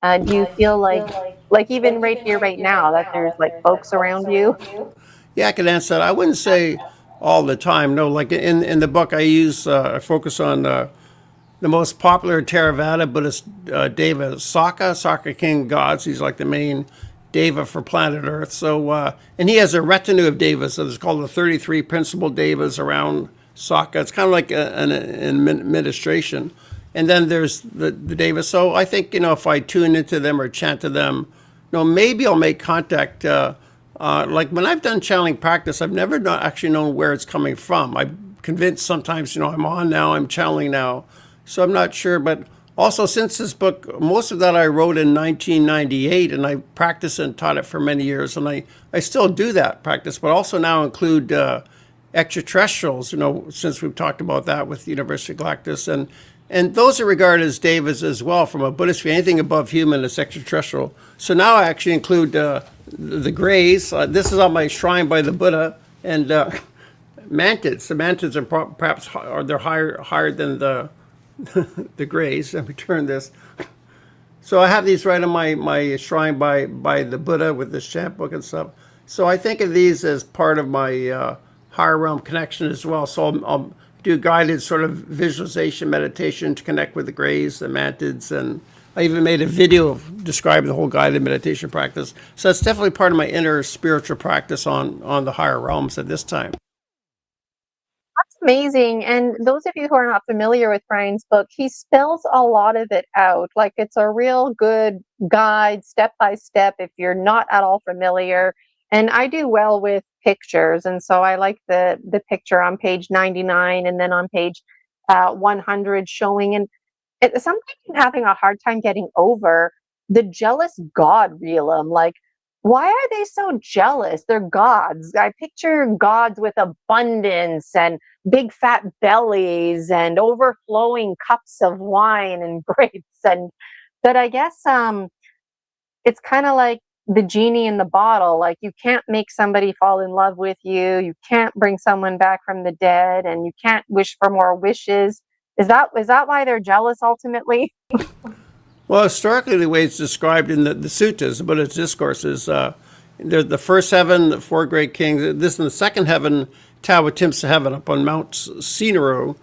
Do you feel like even right here, right now, that there's like folks around you? Yeah, I can answer that. I wouldn't say all the time. No, like in the book, I focus on the most popular Theravada Buddhist Deva, Saka King Gods. He's like the main Deva for planet Earth. So, and he has a retinue of Devas. So it's called the 33 principal Devas around Saka. It's kind of like an administration. And then there's the Devas. So I think, if I tune into them or chant to them, maybe I'll make contact. Like when I've done channeling practice, I've never actually known where it's coming from. I'm convinced sometimes, I'm on now, I'm channeling now. So I'm not sure, but also since this book, most of that I wrote in 1998, and I practiced and taught it for many years, and I still do that practice, but also now include extraterrestrials, since we've talked about that with University of Galactus, and those are regarded as devas as well from a Buddhist view. Anything above human is extraterrestrial. So now I actually include the grays. This is on my shrine by the Buddha, and mantids. The mantids are perhaps they're higher than the grays. Let me turn this. So I have these right on my shrine by the Buddha with this chant book and stuff. So I think of these as part of my higher realm connection as well. So I'll do guided sort of visualization meditation to connect with the grays, the mantids, and I even made a video of describing the whole guided meditation practice. So that's definitely part of my inner spiritual practice on the higher realms at this time. That's amazing. And those of you who are not familiar with Brian's book, he spells a lot of it out. Like it's a real good guide, step by step, if you're not at all familiar. And I do well with pictures. And so I like the picture on page 99 and then on page 100 showing. And sometimes I'm having a hard time getting over the jealous God realm. Like, why are they so jealous? They're gods. I picture gods with abundance and big fat bellies and overflowing cups of wine and grapes. But I guess it's kind of like the genie in the bottle. Like you can't make somebody fall in love with you. You can't bring someone back from the dead, and you can't wish for more wishes. Is that why they're jealous ultimately? Well, historically, the way it's described in the suttas, the Buddha's discourses, there's the first heaven, the 4 great kings. This in the second heaven, Tawatimsa heaven up on Mount Sinaro.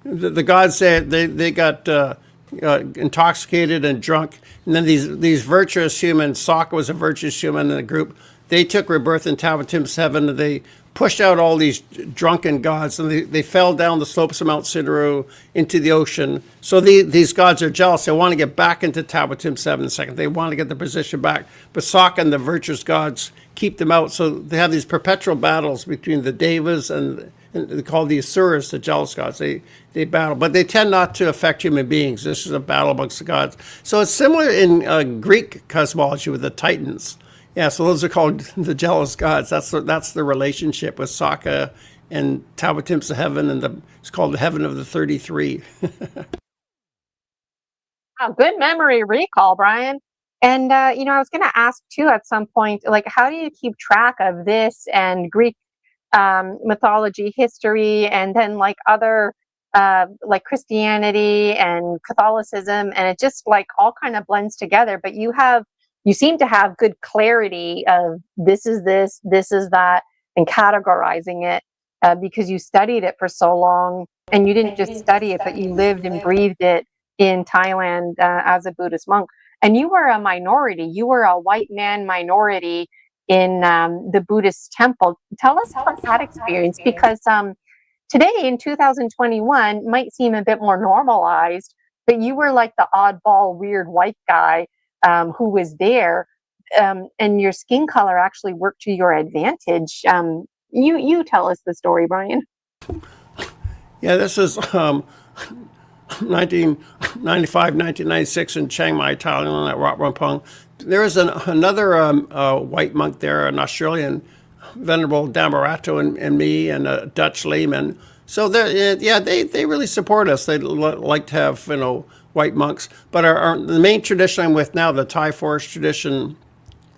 The gods say they got intoxicated and drunk. And then these virtuous humans, Sokka was a virtuous human in the group. They took rebirth in Tawatim's heaven, and they pushed out all these drunken gods, and they fell down the slopes of Mount Sideru into the ocean. So these gods are jealous. They want to get back into Tawatim's heaven second. They want to get the position back. But Sokka and the virtuous gods keep them out. So they have these perpetual battles between the Devas and they call the Asuras, the jealous gods. They battle, but they tend not to affect human beings. This is a battle amongst the gods. So it's similar in Greek cosmology with the Titans. Yeah, so those are called the jealous gods. That's the relationship with Sokka and Tawatim's heaven, and it's called the heaven of the 33. Oh, good memory recall, Brian. And I was going to ask too at some point, like, how do you keep track of this and Greek mythology, history, and then like other like Christianity and Catholicism, and it just like all kind of blends together. But you seem to have good clarity of this is that, and categorizing it because you studied it for so long, and you didn't just study it, but you lived and breathed it in Thailand as a Buddhist monk. And you were a minority. You were a white man minority in the Buddhist temple. Tell us about that experience, because today in 2021 might seem a bit more normalized, but you were like the oddball, weird white guy who was there, and your skin color actually worked to your advantage. You tell us the story, Brian. Yeah, this is 1995, 1996 in Chiang Mai, Thailand, on that Wat Rampong. There was another white monk there, an Australian, Venerable Damarato, and me, and a Dutch layman. So they really support us. They like to have white monks. But the main tradition I'm with now, the Thai forest tradition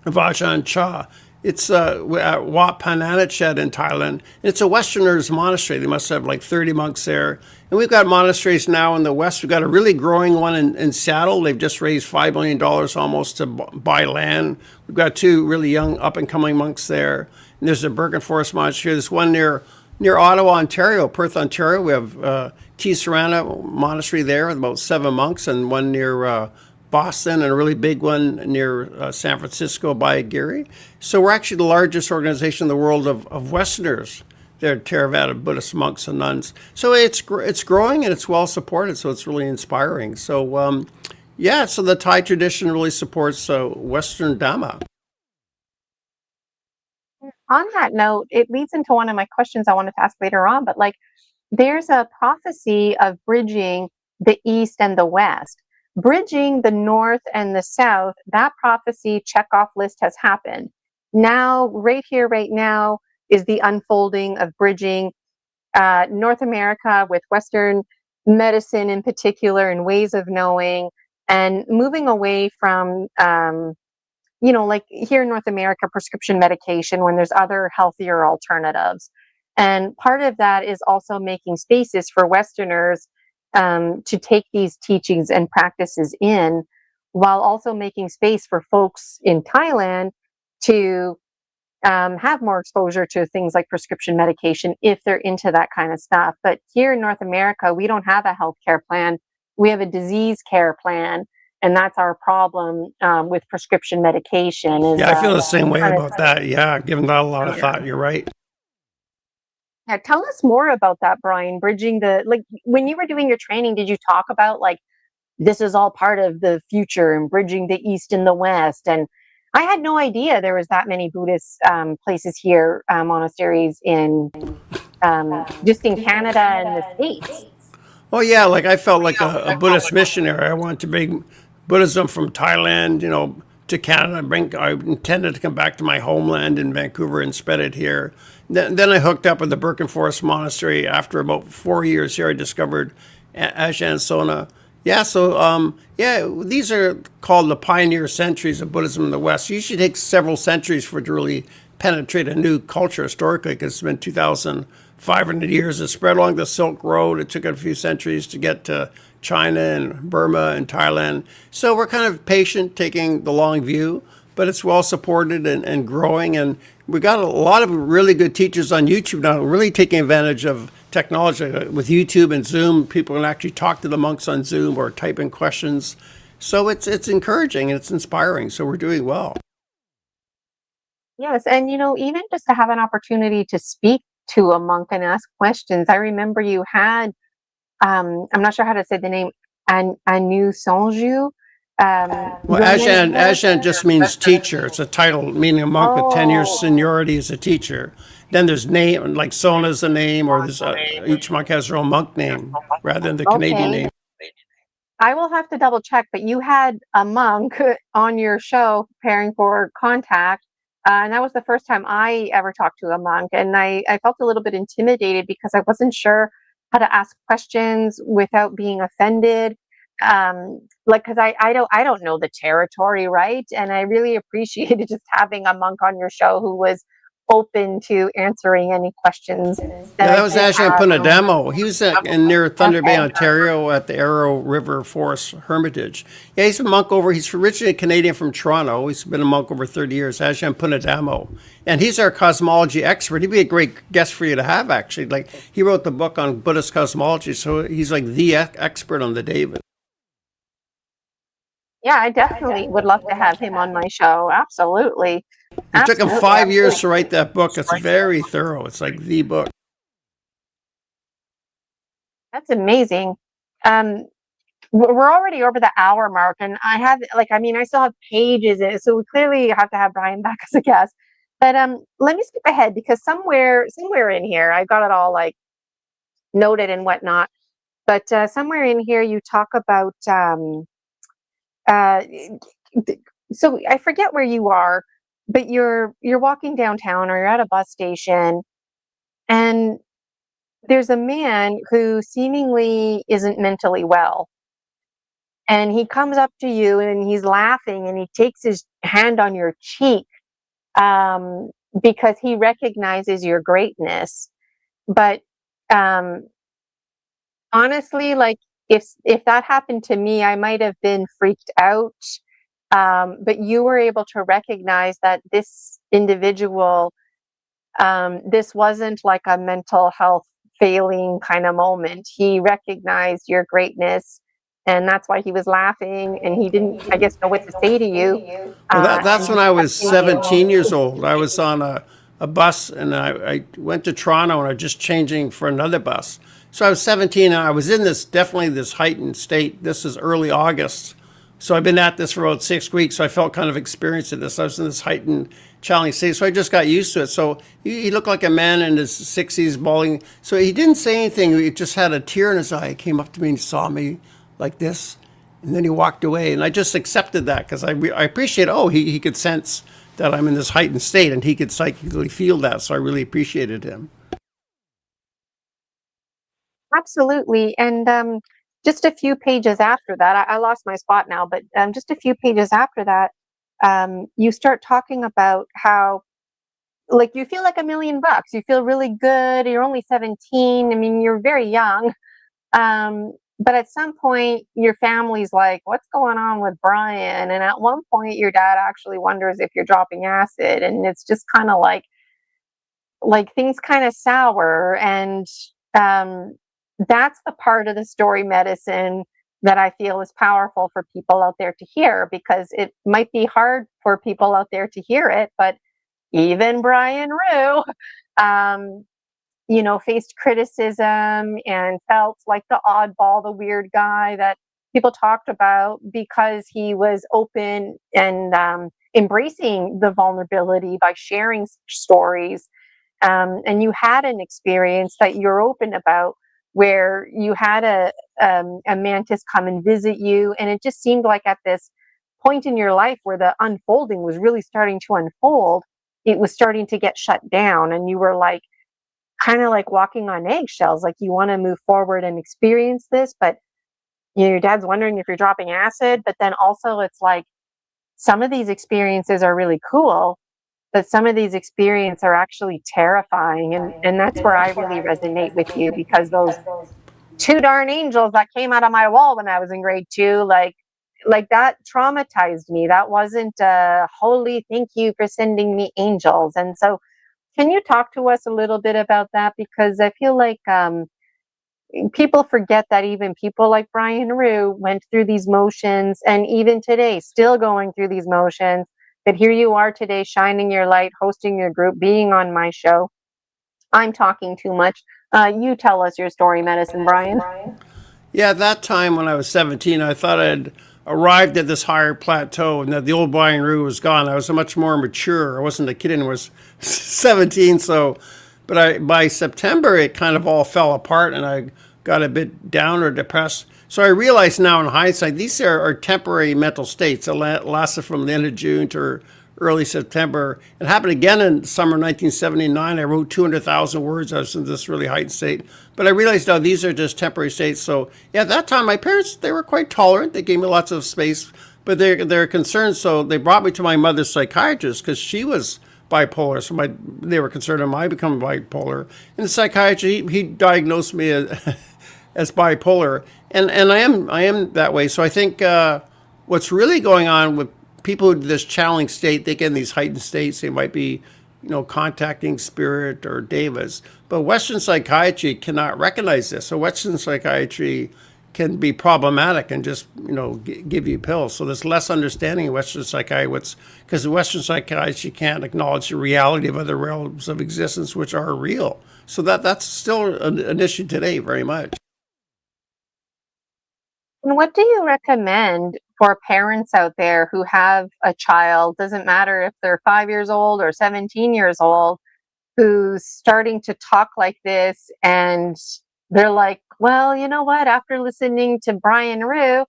of Ajahn Chah, it's at Wat Pananachet in Thailand. It's a Westerners monastery. They must have like 30 monks there. And we've got monasteries now in the West. We've got a really growing one in Seattle. They've just raised $5 million almost to buy land. We've got two really young up-and-coming monks there. And there's a Bergen Forest Monastery. There's one near Ottawa, Ontario, Perth, Ontario. We have T. Serana Monastery there with about 7 monks, and one near Boston, and a really big one near San Francisco by Gary. So we're actually the largest organization in the world of Westerners. They're Theravada Buddhist monks and nuns. So it's growing, and it's well supported, so it's really inspiring. So so the Thai tradition really supports Western Dhamma. On that note, it leads into one of my questions I wanted to ask later on, but like there's a prophecy of bridging the East and the West. Bridging the North and the South, that prophecy checkoff list has happened. Now, right here, right now, is the unfolding of bridging North America with Western medicine in particular, and ways of knowing, and moving away from, like here in North America, prescription medication when there's other healthier alternatives. And part of that is also making spaces for Westerners to take these teachings and practices in, while also making space for folks in Thailand to have more exposure to things like prescription medication if they're into that kind of stuff. But here in North America, we don't have a healthcare plan. We have a disease care plan. And that's our problem with prescription medication. Yeah, I feel the same way about that. Yeah, giving that a lot of thought. You're right. Yeah, tell us more about that, Brian. Bridging when you were doing your training, did you talk about like this is all part of the future and bridging the East and the West? And I had no idea there was that many Buddhist places here, monasteries in just in Canada and the States. Oh yeah, like I felt like a Buddhist missionary. I wanted to bring Buddhism from Thailand, to Canada. I intended to come back to my homeland in Vancouver and spread it here. Then I hooked up with the Birken Forest Monastery. After about 4 years here, I discovered Ajahn Sona. Yeah, so these are called the pioneer centuries of Buddhism in the West. It usually takes several centuries for it to really penetrate a new culture historically, because it's been 2,500 years. It spread along the Silk Road. It took a few centuries to get to China and Burma and Thailand. So we're kind of patient, taking the long view, but it's well supported and growing. And we got a lot of really good teachers on YouTube now, really taking advantage of technology with YouTube and Zoom. People can actually talk to the monks on Zoom or type in questions. So it's encouraging and it's inspiring. So we're doing well. Yes, and even just to have an opportunity to speak to a monk and ask questions. I remember you had, I'm not sure how to say the name, Anu Sonju. Well, Ajahn just means teacher. It's a title meaning a monk with 10 years Oh, seniority as a teacher. Then there's name, like Sona's a name, or there's each monk has their own monk name rather than the Canadian okay. name. I will have to double check, but you had a monk on your show preparing for contact. And that was the first time I ever talked to a monk. And I felt a little bit intimidated because I wasn't sure how to ask questions without being offended. Like, because I don't know the territory, right? And I really appreciated just having a monk on your show who was open to answering any questions that Yeah, I that was did Ajahn have. Punadamo. He was in near Thunder Bay, Okay. Ontario, at the Arrow River Forest Hermitage. Yeah, he's a monk over. He's originally Canadian from Toronto. He's been a monk over 30 years. Ajahn Punadamo, and he's our cosmology expert. He'd be a great guest for you to have. Actually, like he wrote the book on Buddhist cosmology, so he's like the expert on the David. Yeah, I definitely would love to have him on my show. Absolutely. It took him Absolutely. 5 years to write that book. It's very thorough. It's like the book. That's amazing. Um, we're already over the hour mark, and I have I still have pages, so we clearly have to have Brian back as a guest. But let me skip ahead because somewhere in here, I got it all like noted and whatnot. But somewhere in here, you talk about uh, so I forget where you are, but you're walking downtown or you're at a bus station, and there's a man who seemingly isn't mentally well. And he comes up to you and he's laughing and he takes his hand on your cheek, um, because he recognizes your greatness. But um, honestly, like if that happened to me, I might have been freaked out. But you were able to recognize that this individual, this wasn't like a mental health failing kind of moment. He recognized your greatness, and that's why he was laughing. And he didn't, I guess, know what to say to you. Well, And that's he when I was kept thinking, 17 years old. I was on a bus and I went to Toronto and I was just changing for another bus. So I was 17 and I was in definitely this heightened state. This is early August. So I've been at this for about 6 weeks. So I felt kind of experienced in this. I was in this heightened, challenging state. So I just got used to it. So he looked like a man in his 60s, bawling. So he didn't say anything. He just had a tear in his eye. He came up to me and saw me like this. And then he walked away, and I just accepted that because I appreciate. Oh, he could sense that I'm in this heightened state, and he could psychically feel that. So I really appreciated him. absolutely. And just a few pages after that, I lost my spot now, but just a few pages after that, you start talking about how, like, you feel like $1,000,000. You feel really good. You're only 17. I mean, you're very young. But at some point, your family's like, "What's going on with Brian?" And at one point, your dad actually wonders if you're dropping acid, and it's just kind of like things kind of sour. And um, that's the part of the story medicine that I feel is powerful for people out there to hear, because it might be hard for people out there to hear it, but even Brian Rue, um, faced criticism and felt like the oddball, the weird guy that people talked about because he was open and embracing the vulnerability by sharing stories. And you had an experience that you're open about where you had a mantis come and visit you. And it just seemed like at this point in your life where the unfolding was really starting to unfold, it was starting to get shut down. And you were like, kind of like walking on eggshells, like you want to move forward and experience this, but your dad's wondering if you're dropping acid. But then also, it's like some of these experiences are really cool, but some of these experiences are actually terrifying. And that's where I really resonate with you, because those two darn angels that came out of my wall when I was in grade two, like that traumatized me. That wasn't a holy thank you for sending me angels. And so Can you talk to us a little bit about that? Because I feel like people forget that even people like Brian Ruhe went through these motions, and even today, still going through these motions. But here you are today, shining your light, hosting your group, being on my show. I'm talking too much. You tell us your story, Medicine Brian. Yeah, at that time when I was 17, I thought I'd arrived at this higher plateau and that the old Brian Rue was gone. I was much more mature. I wasn't a kid anymore. I was 17, so, by September, it kind of all fell apart and I got a bit down or depressed. So I realize now in hindsight, these are temporary mental states that lasted from the end of June to early September. It happened again in summer 1979. I wrote 200,000 words. I was in this really heightened state. But I realized now these are just temporary states. So yeah, at that time, my parents, they were quite tolerant. They gave me lots of space, but they're concerned. So they brought me to my mother's psychiatrist because she was bipolar. So they were concerned of my becoming bipolar. And the psychiatrist, he diagnosed me as bipolar. And I am that way. So I think what's really going on with people in this channeling state, they get in these heightened states. They might be, contacting spirit or devas. But Western psychiatry cannot recognize this. So Western psychiatry can be problematic and just, give you pills. So there's less understanding of Western psychiatry because Western psychiatry can't acknowledge the reality of other realms of existence, which are real. So that's still an issue today, very much. And what do you recommend for parents out there who have a child, doesn't matter if they're 5 years old or 17 years old, who's starting to talk like this and they're like, well, you know what, after listening to Brian Ruhe,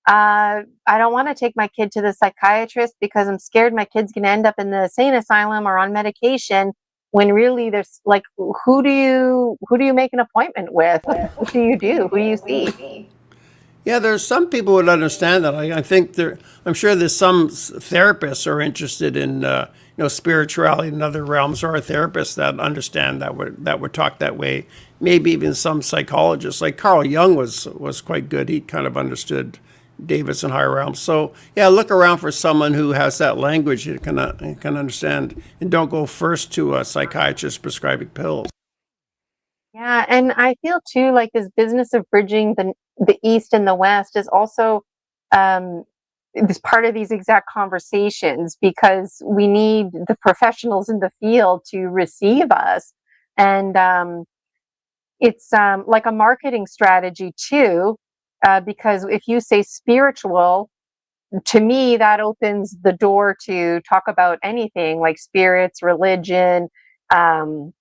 I don't want to take my kid to the psychiatrist because I'm scared my kid's going to end up in the insane asylum or on medication, when really there's like, who do you make an appointment with? What do you do? Who do you see? Yeah, there's some people who would understand that. I think I'm sure there's some therapists who are interested in, spirituality in other realms, or therapists that understand that would talk that way. Maybe even some psychologists, like Carl Jung was quite good. He kind of understood Davis and higher realms. So yeah, look around for someone who has that language and can understand, and don't go first to a psychiatrist prescribing pills. Yeah, and I feel too like this business of bridging the East and the West is also um, is part of these exact conversations, because we need the professionals in the field to receive us, and it's like a marketing strategy too, because if you say spiritual, to me that opens the door to talk about anything like spirits, religion. Um,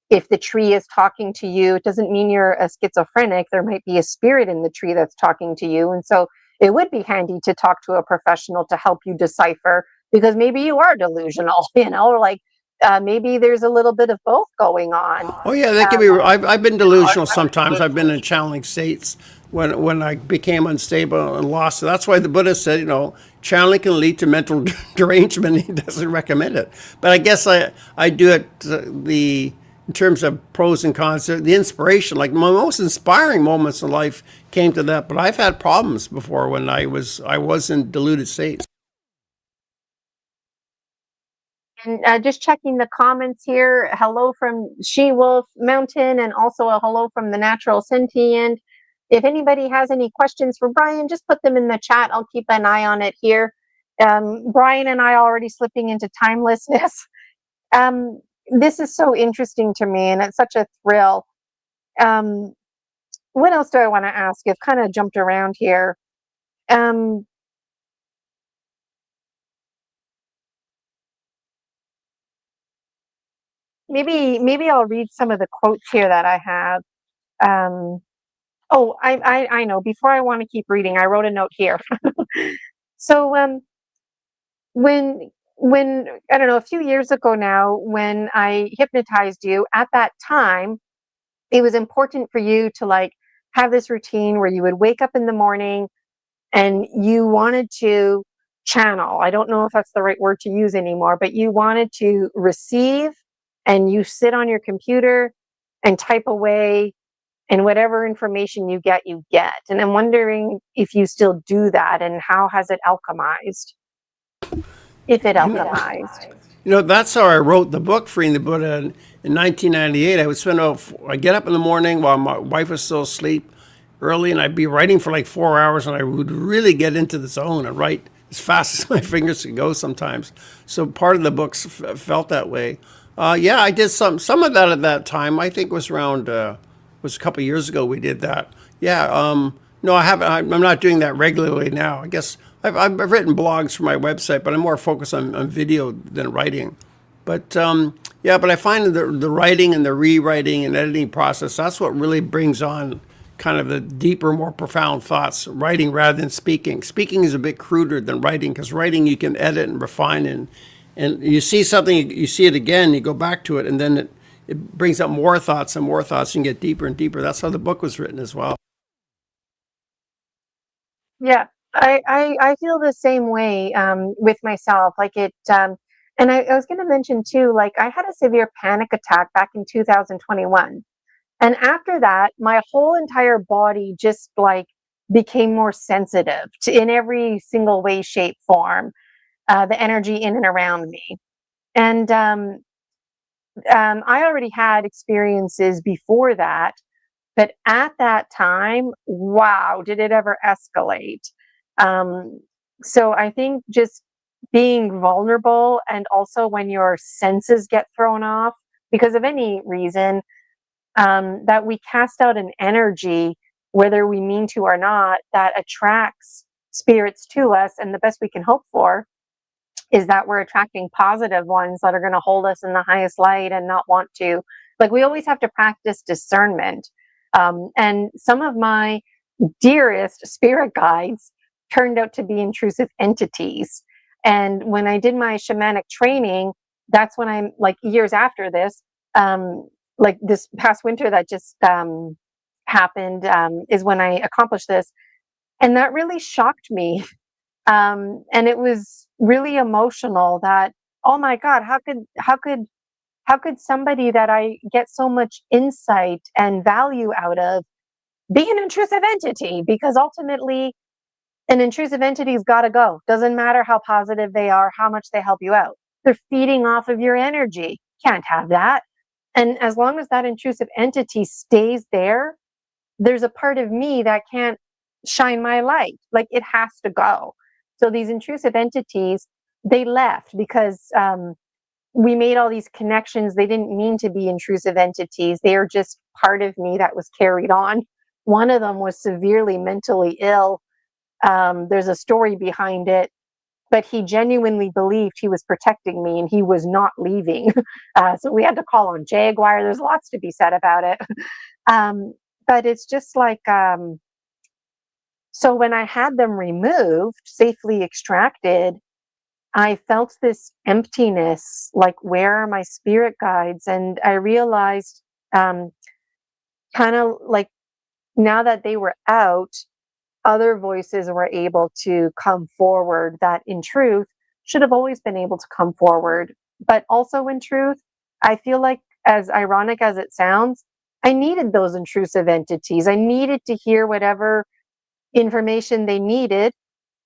if the tree is talking to you, it doesn't mean you're a schizophrenic. There might be a spirit in the tree that's talking to you. And so it would be handy to talk to a professional to help you decipher, because maybe you are delusional, or like maybe there's a little bit of both going on. Oh yeah, that can be. I've been delusional sometimes. I've been in channeling states when I became unstable and lost. So that's why the Buddha said, channeling can lead to mental derangement. He doesn't recommend it. But I guess I do it in terms of pros and cons. The inspiration, like my most inspiring moments in life, came to that. But I've had problems before when I was in deluded states. And just checking the comments here. Hello from She Wolf Mountain, and also a hello from the Natural Sentient. If anybody has any questions for Brian, just put them in the chat. I'll keep an eye on it here. Brian and I are already slipping into timelessness. This is so interesting to me, and it's such a thrill. What else do I want to ask? I've kind of jumped around here. Maybe I'll read some of the quotes here that I have. Oh, I know. Before I want to keep reading, I wrote a note here. So when I don't know, a few years ago now, when I hypnotized you, at that time, it was important for you to like have this routine where you would wake up in the morning and you wanted to channel. I don't know if that's the right word to use anymore, but you wanted to receive, and you sit on your computer and type away, and whatever information you get, you get. And I'm wondering if you still do that, and how has it alchemized? If it alchemized. That's how I wrote the book, Freeing the Buddha, in 1998. I get up in the morning while my wife was still asleep early, and I'd be writing for like 4 hours, and I would really get into the zone and write as fast as my fingers could go sometimes. So part of the book felt that way. Yeah, I did some of that at that time. I think it was around, was a couple of years ago we did that. Yeah, no, I haven't. I'm not doing that regularly now. I guess I've written blogs for my website, but I'm more focused on video than writing. But yeah, but I find the writing and the rewriting and editing process, that's what really brings on kind of the deeper, more profound thoughts, writing rather than speaking. Speaking is a bit cruder than writing, because writing you can edit and refine, and you see something, you see it again, you go back to it, and then it brings up more thoughts and more thoughts, and you get deeper and deeper. That's how the book was written as well. Yeah, I feel the same way with myself. Like and I was going to mention too, like I had a severe panic attack back in 2021. And after that, my whole entire body just like became more sensitive to in every single way, shape, form, the energy in and around me. And I already had experiences before that, but at that time, wow, did it ever escalate? Um, so I think just being vulnerable, and also when your senses get thrown off because of any reason, that we cast out an energy, whether we mean to or not, that attracts spirits to us. And the best we can hope for is that we're attracting positive ones that are going to hold us in the highest light and not want to. Like, we always have to practice discernment. And some of my dearest spirit guides turned out to be intrusive entities. And when I did my shamanic training, that's when I'm like, years after this, like this past winter that just happened, is when I accomplished this. And that really shocked me. And it was really emotional that, oh my God, how could somebody that I get so much insight and value out of be an intrusive entity? Because ultimately, an intrusive entity's got to go. Doesn't matter how positive they are, how much they help you out. They're feeding off of your energy. Can't have that. And as long as that intrusive entity stays there, there's a part of me that can't shine my light. Like, it has to go. So these intrusive entities, they left because we made all these connections. They didn't mean to be intrusive entities. They are just part of me that was carried on. One of them was severely mentally ill. There's a story behind it, but he genuinely believed he was protecting me and he was not leaving. So we had to call on Jaguar. There's lots to be said about it. But it's just like, so when I had them removed, safely extracted, I felt this emptiness, like, where are my spirit guides? And I realized, kind of like, now that they were out, other voices were able to come forward that in truth should have always been able to come forward. But also in truth, I feel like, as ironic as it sounds, I needed those intrusive entities. I needed to hear whatever information they needed,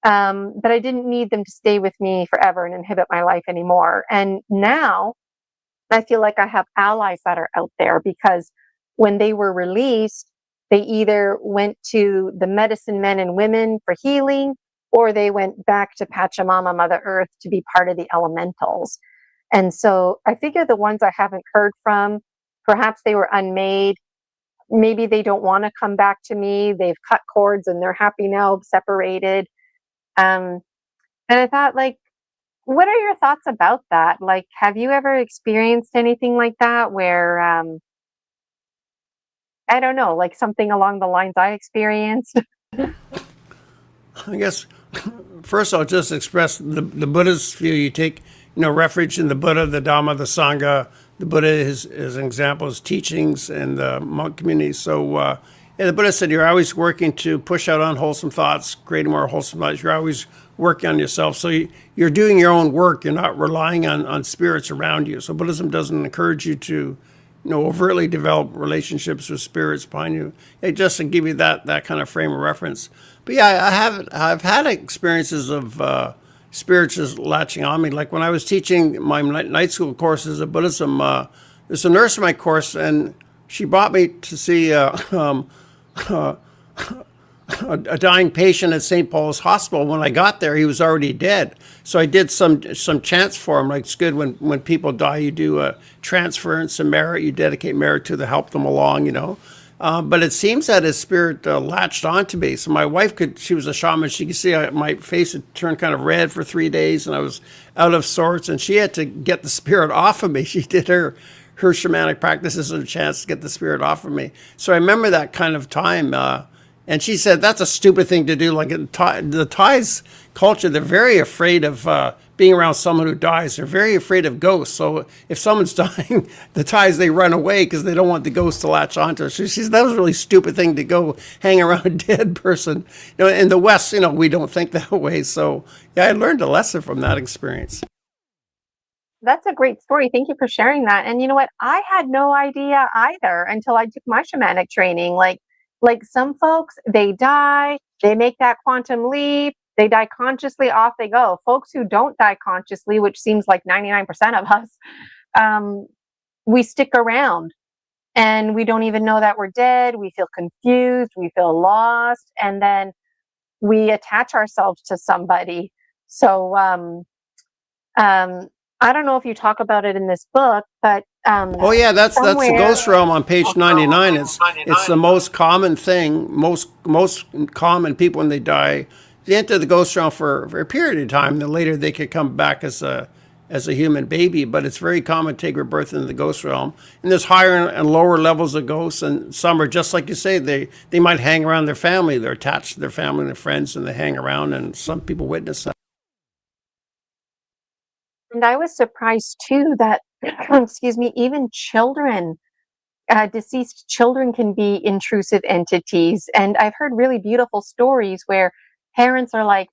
but I didn't need them to stay with me forever and inhibit my life anymore. And now I feel like I have allies that are out there, because when they were released, they either went to the medicine men and women for healing, or they went back to Pachamama, Mother Earth, to be part of the elementals. And so I figure the ones I haven't heard from, perhaps they were unmade. Maybe they don't want to come back to me. They've cut cords and they're happy now, separated. And I thought, like, what are your thoughts about that? Like, have you ever experienced anything like that where, I don't know, like something along the lines I experienced? I guess first I'll just express the Buddha's view. You take, refuge in the Buddha, the Dhamma, the Sangha. The Buddha is an example, his teachings, and the monk community. So, yeah, the Buddha said you're always working to push out unwholesome thoughts, creating more wholesome thoughts. You're always working on yourself. So you're doing your own work. You're not relying on spirits around you. So Buddhism doesn't encourage you to, overtly develop relationships with spirits behind you. It just to give you that kind of frame of reference. But yeah, I've had experiences of spirits just latching on me. Like when I was teaching my night school courses of Buddhism, there's a nurse in my course, and she brought me to see a dying patient at St. Paul's Hospital. When I got there, he was already dead. So I did some chants for him. Like it's good when people die, you do a transference of merit, you dedicate merit to help them along, you know. But it seems that his spirit latched onto me. So my wife she was a shaman, she could see my face had turned kind of red for 3 days and I was out of sorts, and she had to get the spirit off of me. She did her shamanic practices and chants to get the spirit off of me. So I remember that kind of time. And she said, that's a stupid thing to do. Like the Thais culture, they're very afraid of being around someone who dies. They're very afraid of ghosts. So if someone's dying, the Thais, they run away because they don't want the ghost to latch onto us. She said, that was a really stupid thing to go hang around a dead person. You know, in the West, you know, we don't think that way. So yeah, I learned a lesson from that experience. That's a great story. Thank you for sharing that. And you know what? I had no idea either until I took my shamanic training. Like some folks, they die, they make that quantum leap, they die consciously, off they go. Folks who don't die consciously, which seems like 99% of us, we stick around and we don't even know that we're dead. We feel confused, we feel lost, and then we attach ourselves to somebody. So I don't know if you talk about it in this book, but oh yeah, that's the ghost realm on page 99. It's the most common thing. Most common people when they die, they enter the ghost realm for a period of time. Then later they could come back as a human baby. But it's very common to take rebirth into the ghost realm. And there's higher and lower levels of ghosts, and some are just like you say. They might hang around their family. They're attached to their family and their friends, and they hang around. And some people witness that. And I was surprised too that, excuse me, even children, deceased children can be intrusive entities. And I've heard really beautiful stories where parents are like,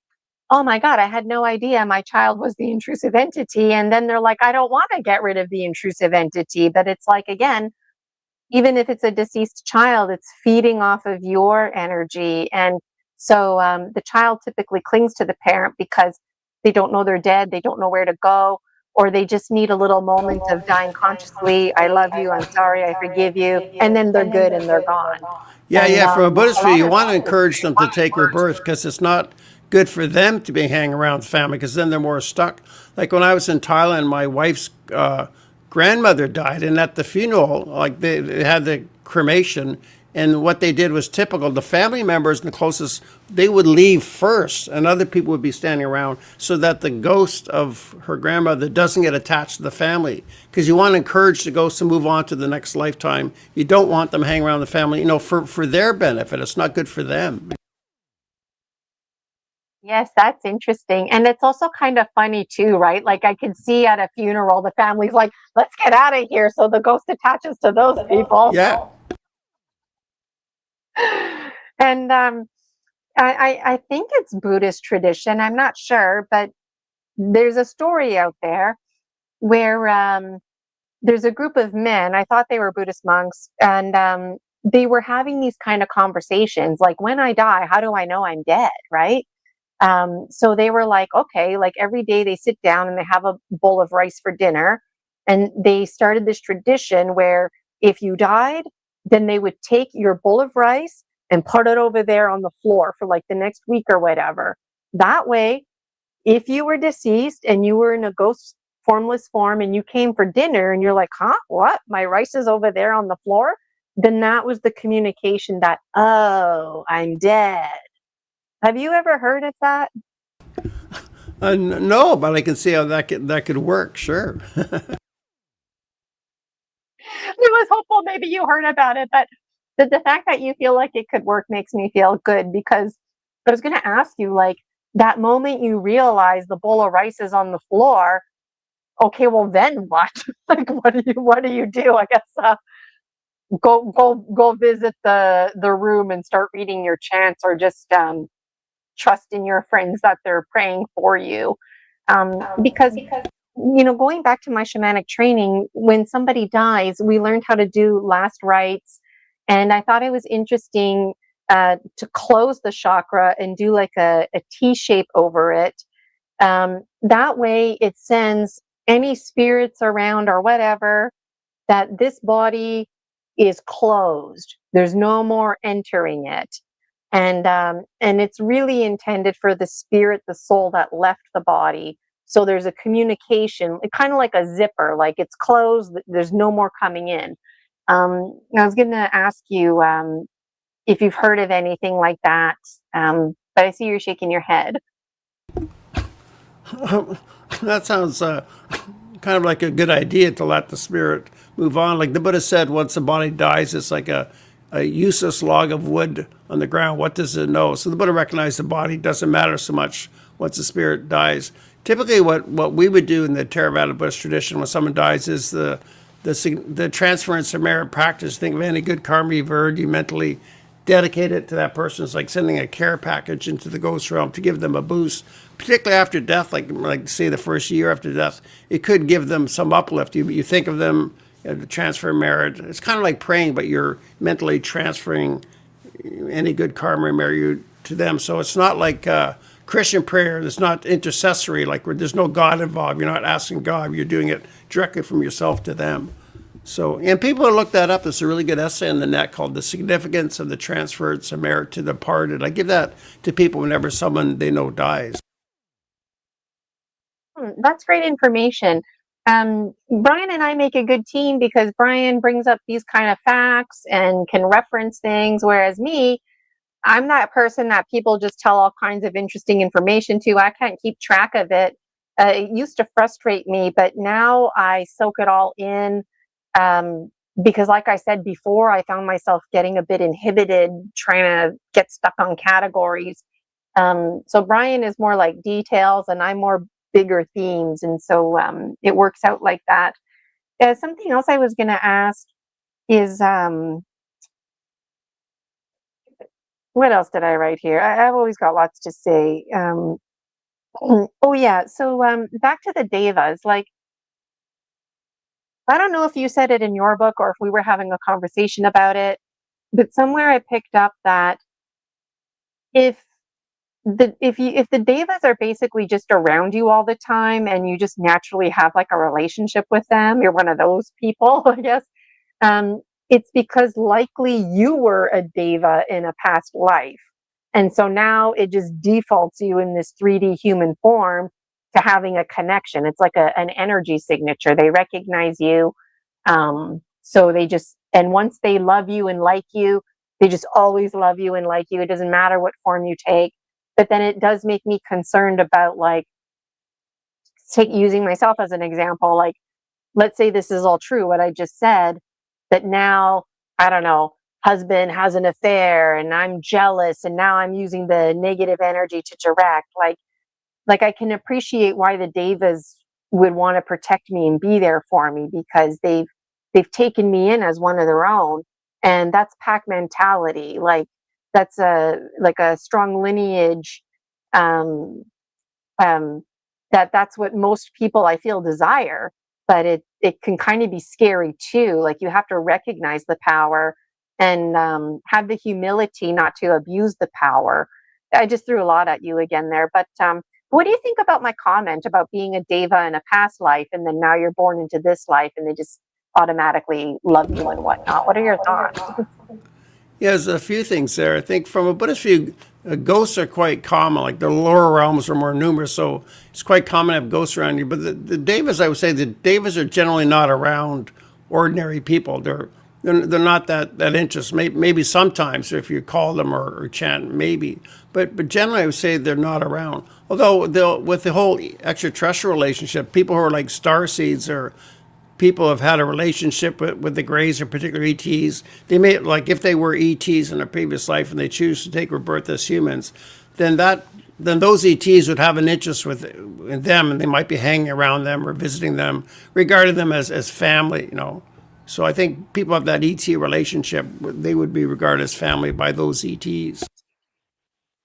oh my God, I had no idea my child was the intrusive entity. And then they're like, I don't want to get rid of the intrusive entity. But it's like, again, even if it's a deceased child, it's feeding off of your energy. And so the child typically clings to the parent because they don't know they're dead, they don't know where to go, or they just need a little moment of dying consciously. I love you, I'm sorry, I forgive you. And then they're good and they're gone. Yeah, And yeah. From a Buddhist view, you want to encourage them to take rebirth because it's not good for them to be hanging around the family because then they're more stuck. Like when I was in Thailand, my wife's grandmother died, and at the funeral, like they had the cremation, and what they did was typical. The family members and the closest, they would leave first, and other people would be standing around so that the ghost of her grandmother doesn't get attached to the family. Because you want to encourage the ghost to move on to the next lifetime. You don't want them hanging around the family, you know, for their benefit. It's not good for them. yes, that's interesting. And it's also kind of funny too, right? Like I can see at a funeral, the family's like, let's get out of here. So the ghost attaches to those people. Yeah. And I think it's Buddhist tradition. I'm not sure, but there's a story out there where there's a group of men. I thought they were Buddhist monks, and they were having these kind of conversations, like, when I die, how do I know I'm dead, right? So they were like, okay, like every day they sit down and they have a bowl of rice for dinner, and they started this tradition where if you died, then they would take your bowl of rice and put it over there on the floor for like the next week or whatever. That way, if you were deceased and you were in a ghost formless form and you came for dinner and you're like, huh, what? My rice is over there on the floor. Then that was the communication that, oh, I'm dead. Have you ever heard of that? No, but I can see how that could work. Sure. I was hopeful maybe you heard about it, but the fact that you feel like it could work makes me feel good, because I was going to ask you, like, that moment you realize the bowl of rice is on the floor, okay, well then what? Like, what do you do? I guess go visit the room and start reading your chants, or just trust in your friends that they're praying for you. Because going back to my shamanic training, when somebody dies, we learned how to do last rites, and I thought it was interesting to close the chakra and do like a T shape over it. That way it sends any spirits around or whatever that this body is closed. There's no more entering it. And it's really intended for the spirit, the soul that left the body. So there's a communication, kind of like a zipper, like it's closed, there's no more coming in. I was going to ask you if you've heard of anything like that, but I see you're shaking your head. That sounds kind of like a good idea to let the spirit move on. Like the Buddha said, once the body dies, it's like a useless log of wood on the ground. What does it know? So the Buddha recognized the body doesn't matter so much once the spirit dies. Typically, what we would do in the Theravada Buddhist tradition when someone dies is the transference of merit practice. Think of any good karma you've earned, you mentally dedicate it to that person. It's like sending a care package into the ghost realm to give them a boost, particularly after death, like say the first year after death. It could give them some uplift. You think of them, the transfer of merit. It's kind of like praying, but you're mentally transferring any good karma or merit to them. So it's not like Christian prayer. It's not intercessory, like where there's no God involved. You're not asking God. You're doing it directly from yourself to them. So, and people look that up. There's a really good essay on the net called "The Significance of the Transference of Merit to the Departed." I give that to people whenever someone they know dies. That's great information. Brian and I make a good team because Brian brings up these kind of facts and can reference things, whereas me, I'm that person that people just tell all kinds of interesting information to. I can't keep track of it. It used to frustrate me, but now I soak it all in. Because, like I said before, I found myself getting a bit inhibited trying to get stuck on categories. So Brian is more like details, and I'm more bigger themes, and so it works out like that. Something else I was going to ask is what else did I write here? I've always got lots to say. Oh yeah, so back to the devas. Like, I don't know if you said it in your book or if we were having a conversation about it, but somewhere I picked up that if if the devas are basically just around you all the time and you just naturally have like a relationship with them, you're one of those people, I guess. It's because likely you were a deva in a past life. And so now it just defaults you in this 3D human form to having a connection. It's like an energy signature. They recognize you. So they just, and once they love you and like you, they just always love you and like you. It doesn't matter what form you take. But then it does make me concerned about, like, using myself as an example. Like, let's say this is all true, what I just said, that now, I don't know, husband has an affair and I'm jealous and now I'm using the negative energy to direct. Like I can appreciate why the devas would want to protect me and be there for me because they've taken me in as one of their own. And that's pack mentality. Like that's a strong lineage. Um, um, that's what most people I feel desire, but it can kind of be scary too. Like you have to recognize the power and have the humility not to abuse the power. I just threw a lot at you again there, but what do you think about my comment about being a deva in a past life and then now you're born into this life and they just automatically love you and whatnot? What are your thoughts? Yeah, there's a few things there. I think from a Buddhist view, ghosts are quite common. Like the lower realms are more numerous, so it's quite common to have ghosts around you. But the devas, I would say, the devas are generally not around ordinary people. They're not that interested. Maybe sometimes if you call them or chant, maybe. But generally, I would say they're not around. Although with the whole extraterrestrial relationship, people who are like star seeds or people have had a relationship with the Greys or particular ETs. They may, like if they were ETs in a previous life and they choose to take rebirth as humans, then those ETs would have an interest in them and they might be hanging around them or visiting them, regarding them as family, you know. So I think people have that ET relationship. They would be regarded as family by those ETs.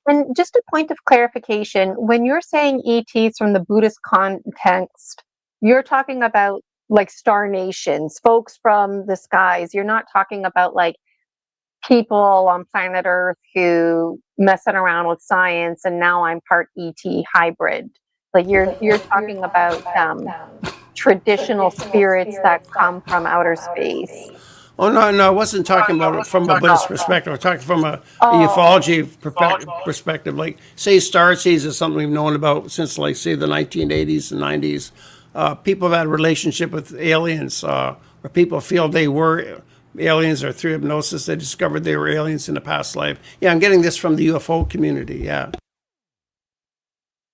And just a point of clarification, when you're saying ETs from the Buddhist context, you're talking about like star nations, folks from the skies. You're not talking about like people on planet Earth who messing around with science and now I'm part ET hybrid. Like you're talking about traditional spirits that come from outer space. Oh no, no, I wasn't talking about it from a Buddhist perspective. I was talking from a Oh, ufology perspective. Like, say, starseeds is something we've known about since, like, say, the 1980s and 90s. People have had a relationship with aliens, or people feel they were aliens, or through hypnosis they discovered they were aliens in a past life. Yeah, I'm getting this from the UFO community. Yeah.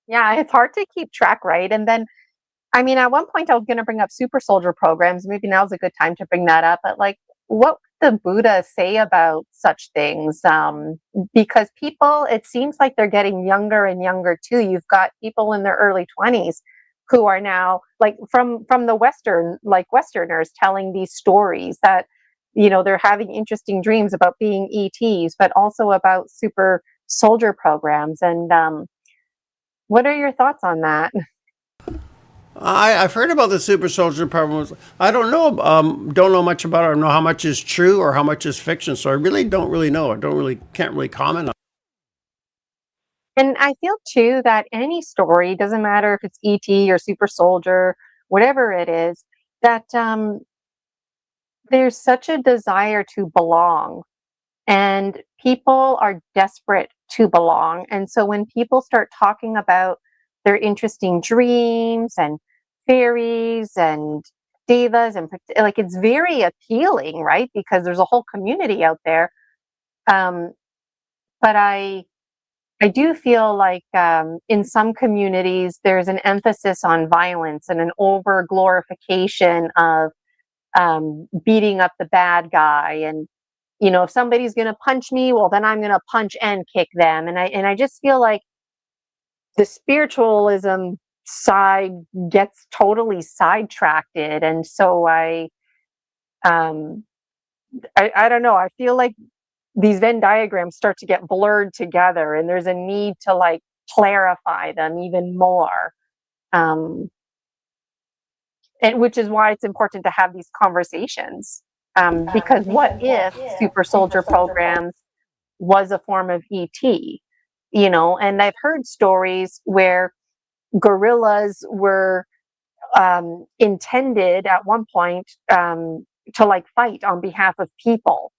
yeah, it's hard to keep track, right? And then, I mean, at one point I was going to bring up super soldier programs. Maybe now's a good time to bring that up. But like, what would the Buddha say about such things? Because people, it seems like they're getting younger and younger too. You've got people in their early 20s who are now like from the Western, like Westerners telling these stories that, you know, they're having interesting dreams about being ETs, but also about super soldier programs. And what are your thoughts on that? I've heard about the super soldier problems. I don't know much about it. I don't know how much is true or how much is fiction. So I really don't really know. Can't really comment on. And I feel too that any story, doesn't matter if it's ET or super soldier, whatever it is, that there's such a desire to belong, and people are desperate to belong. And so when people start talking about their interesting dreams and fairies and devas and like, it's very appealing, right? Because there's a whole community out there. Um, but I do feel like in some communities there's an emphasis on violence and an over glorification of beating up the bad guy. And you know, if somebody's going to punch me, well, then I'm going to punch and kick them. And I just feel like the spiritualism side gets totally sidetracked. And so um, I don't know. I feel like these Venn diagrams start to get blurred together, and there's a need to like clarify them even more. Um, and which is why it's important to have these conversations. Because what if super soldier programs was a form of ET? You know, and I've heard stories where gorillas were intended at one point to like fight on behalf of people,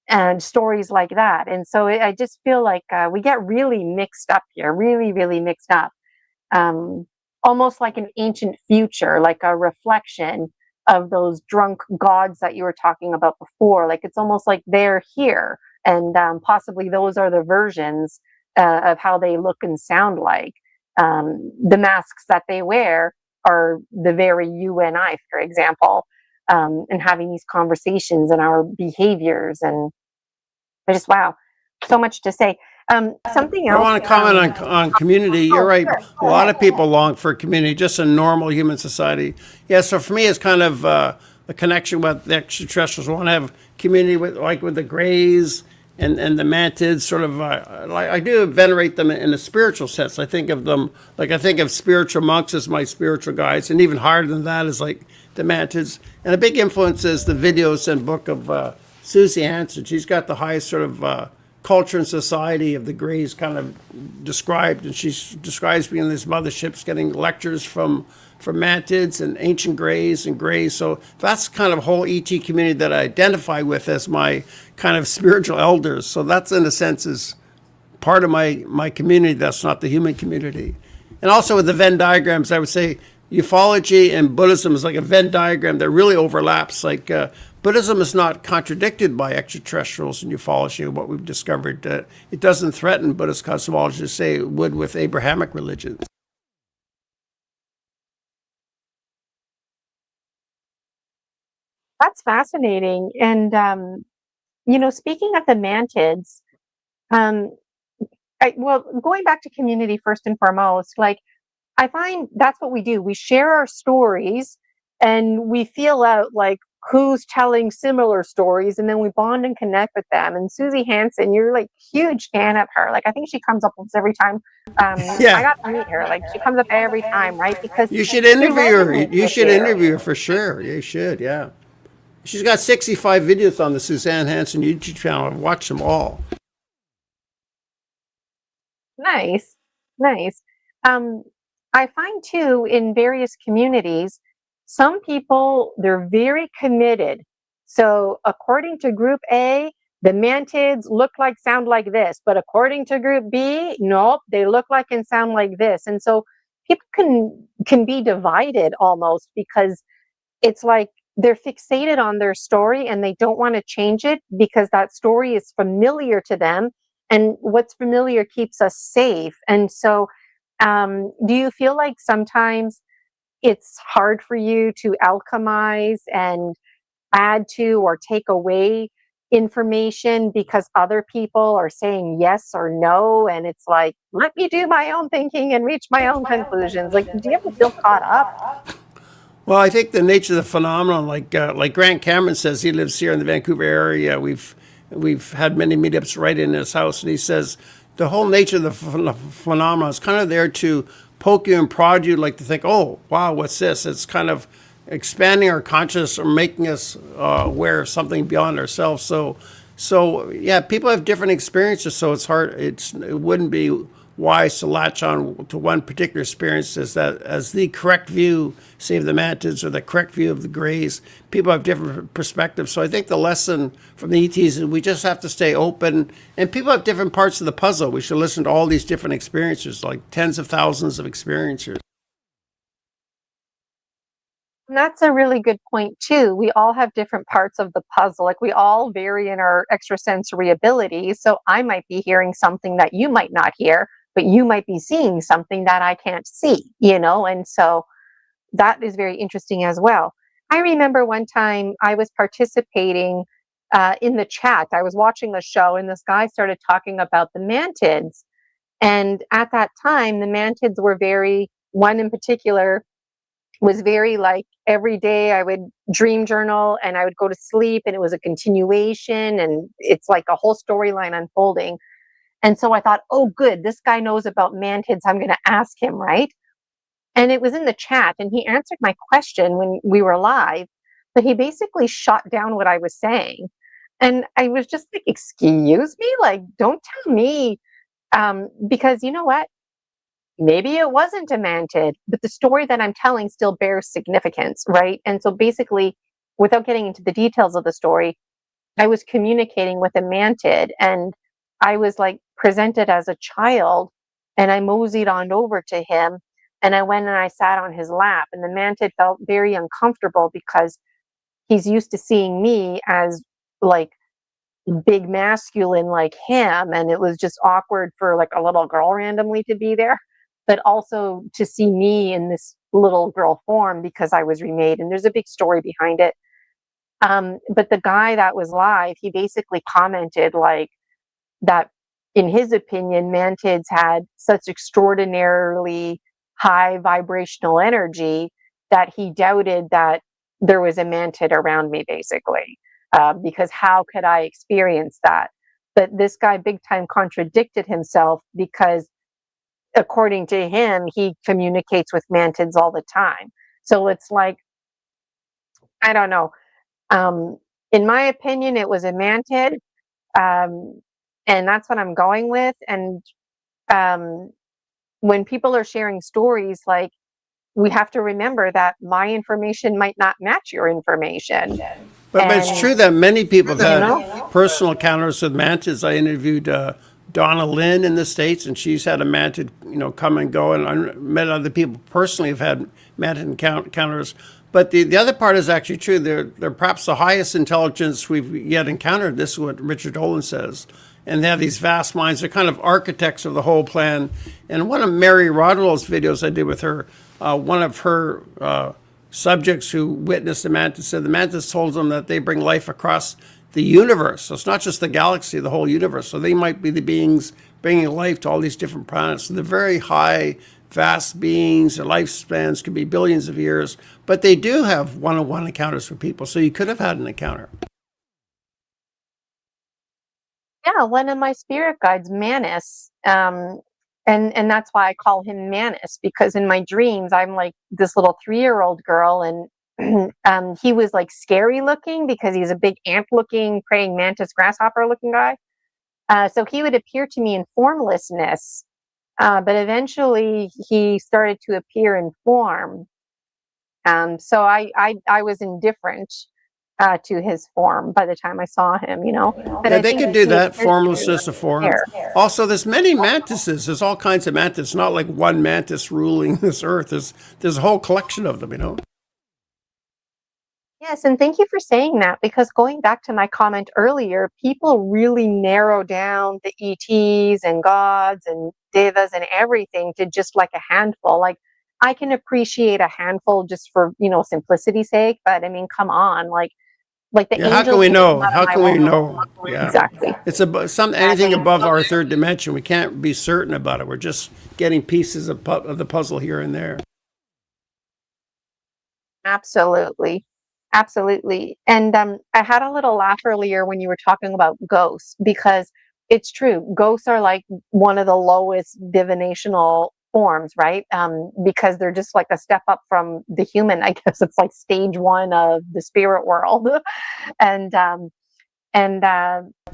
and stories like that. And so I just feel like we get really mixed up here, really, really mixed up. Um, Almost like an ancient future, like a reflection of those drunk gods that you were talking about before. Like it's almost like they're here, and possibly those are the versions of how they look and sound like. The masks that they wear are the very you and I, for example, and having these conversations and our behaviors. And I just, wow, so much to say. Something I else. want to comment on community. You're Oh, right. sure. A lot of people long for community, just a normal human society. Yeah. So for me, it's kind of a connection with the extraterrestrials. I want to have community with, like, with the Greys and the Mantids. Sort of, like, I do venerate them in a spiritual sense. I think of them like I think of spiritual monks as my spiritual guides, and even higher than that is like the Mantids. And a big influence is the videos and book of Susie Hansen. She's got the highest sort of culture and society of the Greys kind of described, and she describes being in these motherships, getting lectures from Mantids and ancient Greys and Greys. So that's kind of whole ET community that I identify with as my kind of spiritual elders. So that's, in a sense, is part of my community. That's not the human community. And also with the Venn diagrams, I would say ufology and Buddhism is like a Venn diagram that really overlaps. Like Buddhism is not contradicted by extraterrestrials and ufology, what we've discovered. It doesn't threaten Buddhist cosmology, say it would with Abrahamic religions. That's fascinating. And, you know, speaking of the mantids, um, well, going back to community first and foremost, like I find that's what we do. We share our stories and we feel out like who's telling similar stories, and then we bond and connect with them. And Susie Hansen, you're like huge fan of her. Like I think she comes up with us every time. I Yeah, got to meet her. Like she comes up every time, right? Because you should she interview her. resonates You with should you. interview her for sure. You should, yeah. She's got 65 videos on the Suzanne Hansen YouTube channel. I've watched them all. Nice, nice. Um, I find too in various communities, some people, they're very committed. So according to group A, the mantids look like, sound like this, but according to group B, nope, they look like and sound like this. And so people can be divided almost because it's like they're fixated on their story and they don't want to change it because that story is familiar to them, and what's familiar keeps us safe. And so do you feel like sometimes it's hard for you to alchemize and add to or take away information because other people are saying yes or no, and it's like, let me do my own thinking and reach my own conclusions? Like, do you ever feel caught up? Well, I think the nature of the phenomenon, like Grant Cameron says, he lives here in the Vancouver area. We've had many meetups right in his house, and he says the whole nature of the phenomenon is kind of there to poke you and prod you, like to think, oh, wow, what's this? It's kind of expanding our consciousness or making us aware of something beyond ourselves. So yeah, people have different experiences, so it's hard. It wouldn't be wise to latch on to one particular experience as the correct view, say of the mantids, or the correct view of the greys. People have different perspectives. So I think the lesson from the ETs is we just have to stay open. And people have different parts of the puzzle. We should listen to all these different experiences, like tens of thousands of experiences. And that's a really good point too. We all have different parts of the puzzle. Like, we all vary in our extrasensory abilities. So I might be hearing something that you might not hear, but you might be seeing something that I can't see, And so that is very interesting as well. I remember one time I was participating in the chat. I was watching a show, and this guy started talking about the mantids. And at that time, the mantids were one in particular was very like, every day I would dream journal and I would go to sleep, and it was a continuation, and it's like a whole storyline unfolding. And so I thought, oh, good, this guy knows about mantids. I'm going to ask him, right? And it was in the chat, and he answered my question when we were live, but he basically shot down what I was saying. And I was just like, excuse me? Like, don't tell me. Because you know what? Maybe it wasn't a mantid, but the story that I'm telling still bears significance, right? And so basically, without getting into the details of the story, I was communicating with a mantid, and I was like presented as a child, and I moseyed on over to him, and I went and I sat on his lap, and the mantid felt very uncomfortable because he's used to seeing me as like big masculine like him, and it was just awkward for like a little girl randomly to be there, but also to see me in this little girl form because I was remade, and there's a big story behind it. But the guy that was live, he basically commented like that, in his opinion, mantids had such extraordinarily high vibrational energy that he doubted that there was a mantid around me, basically, because how could I experience that? But this guy big time contradicted himself because, according to him, he communicates with mantids all the time. So it's like, I don't know. Um, in my opinion, it was a mantid, um, and that's what I'm going with. And um, when people are sharing stories, like, we have to remember that my information might not match your information. But it's And, true that many people you have know, had personal encounters with mantids. I interviewed Donna Lynn in the States, and she's had a mantid, come and go. And I met other people personally who've had mantid encounters. But the other part is actually true. They're perhaps the highest intelligence we've yet encountered. This is what Richard Dolan says. And they have these vast minds. They're kind of architects of the whole plan. And one of Mary Rodwell's videos I did with her, one of her subjects who witnessed the mantis said the mantis told them that they bring life across the universe. So it's not just the galaxy, the whole universe. So they might be the beings bringing life to all these different planets. So they're very high, vast beings. Their lifespans could be billions of years, but they do have one-on-one encounters with people. So you could have had an encounter. yeah, one of my spirit guides, Manus, and that's why I call him Manus, because in my dreams I'm like this little 3-year-old girl, and he was like scary looking because he's a big ant looking praying mantis grasshopper looking guy. So he would appear to me in formlessness, But eventually he started to appear in form. So I was indifferent to his form by the time I saw him, But Yeah, I they think could do he that. appeared to Formlessness of form. there. Also, there's many mantises. There's all kinds of mantis. Not like one mantis ruling this earth. There's a whole collection of them. Yes, and thank you for saying that, because going back to my comment earlier, people really narrow down the ETs and gods and devas and everything to just like a handful. Like, I can appreciate a handful just for, simplicity's sake, but I mean, come on, like the Yeah, how can angels we who come know? out of How my can we womb. know? Yeah, Exactly. it's anything above our third dimension. We can't be certain about it. We're just getting pieces of the puzzle here and there. Absolutely. Absolutely. And I had a little laugh earlier when you were talking about ghosts, because it's true. Ghosts are like one of the lowest divinational forms, right? Because they're just like a step up from the human. I guess it's like stage one of the spirit world. and and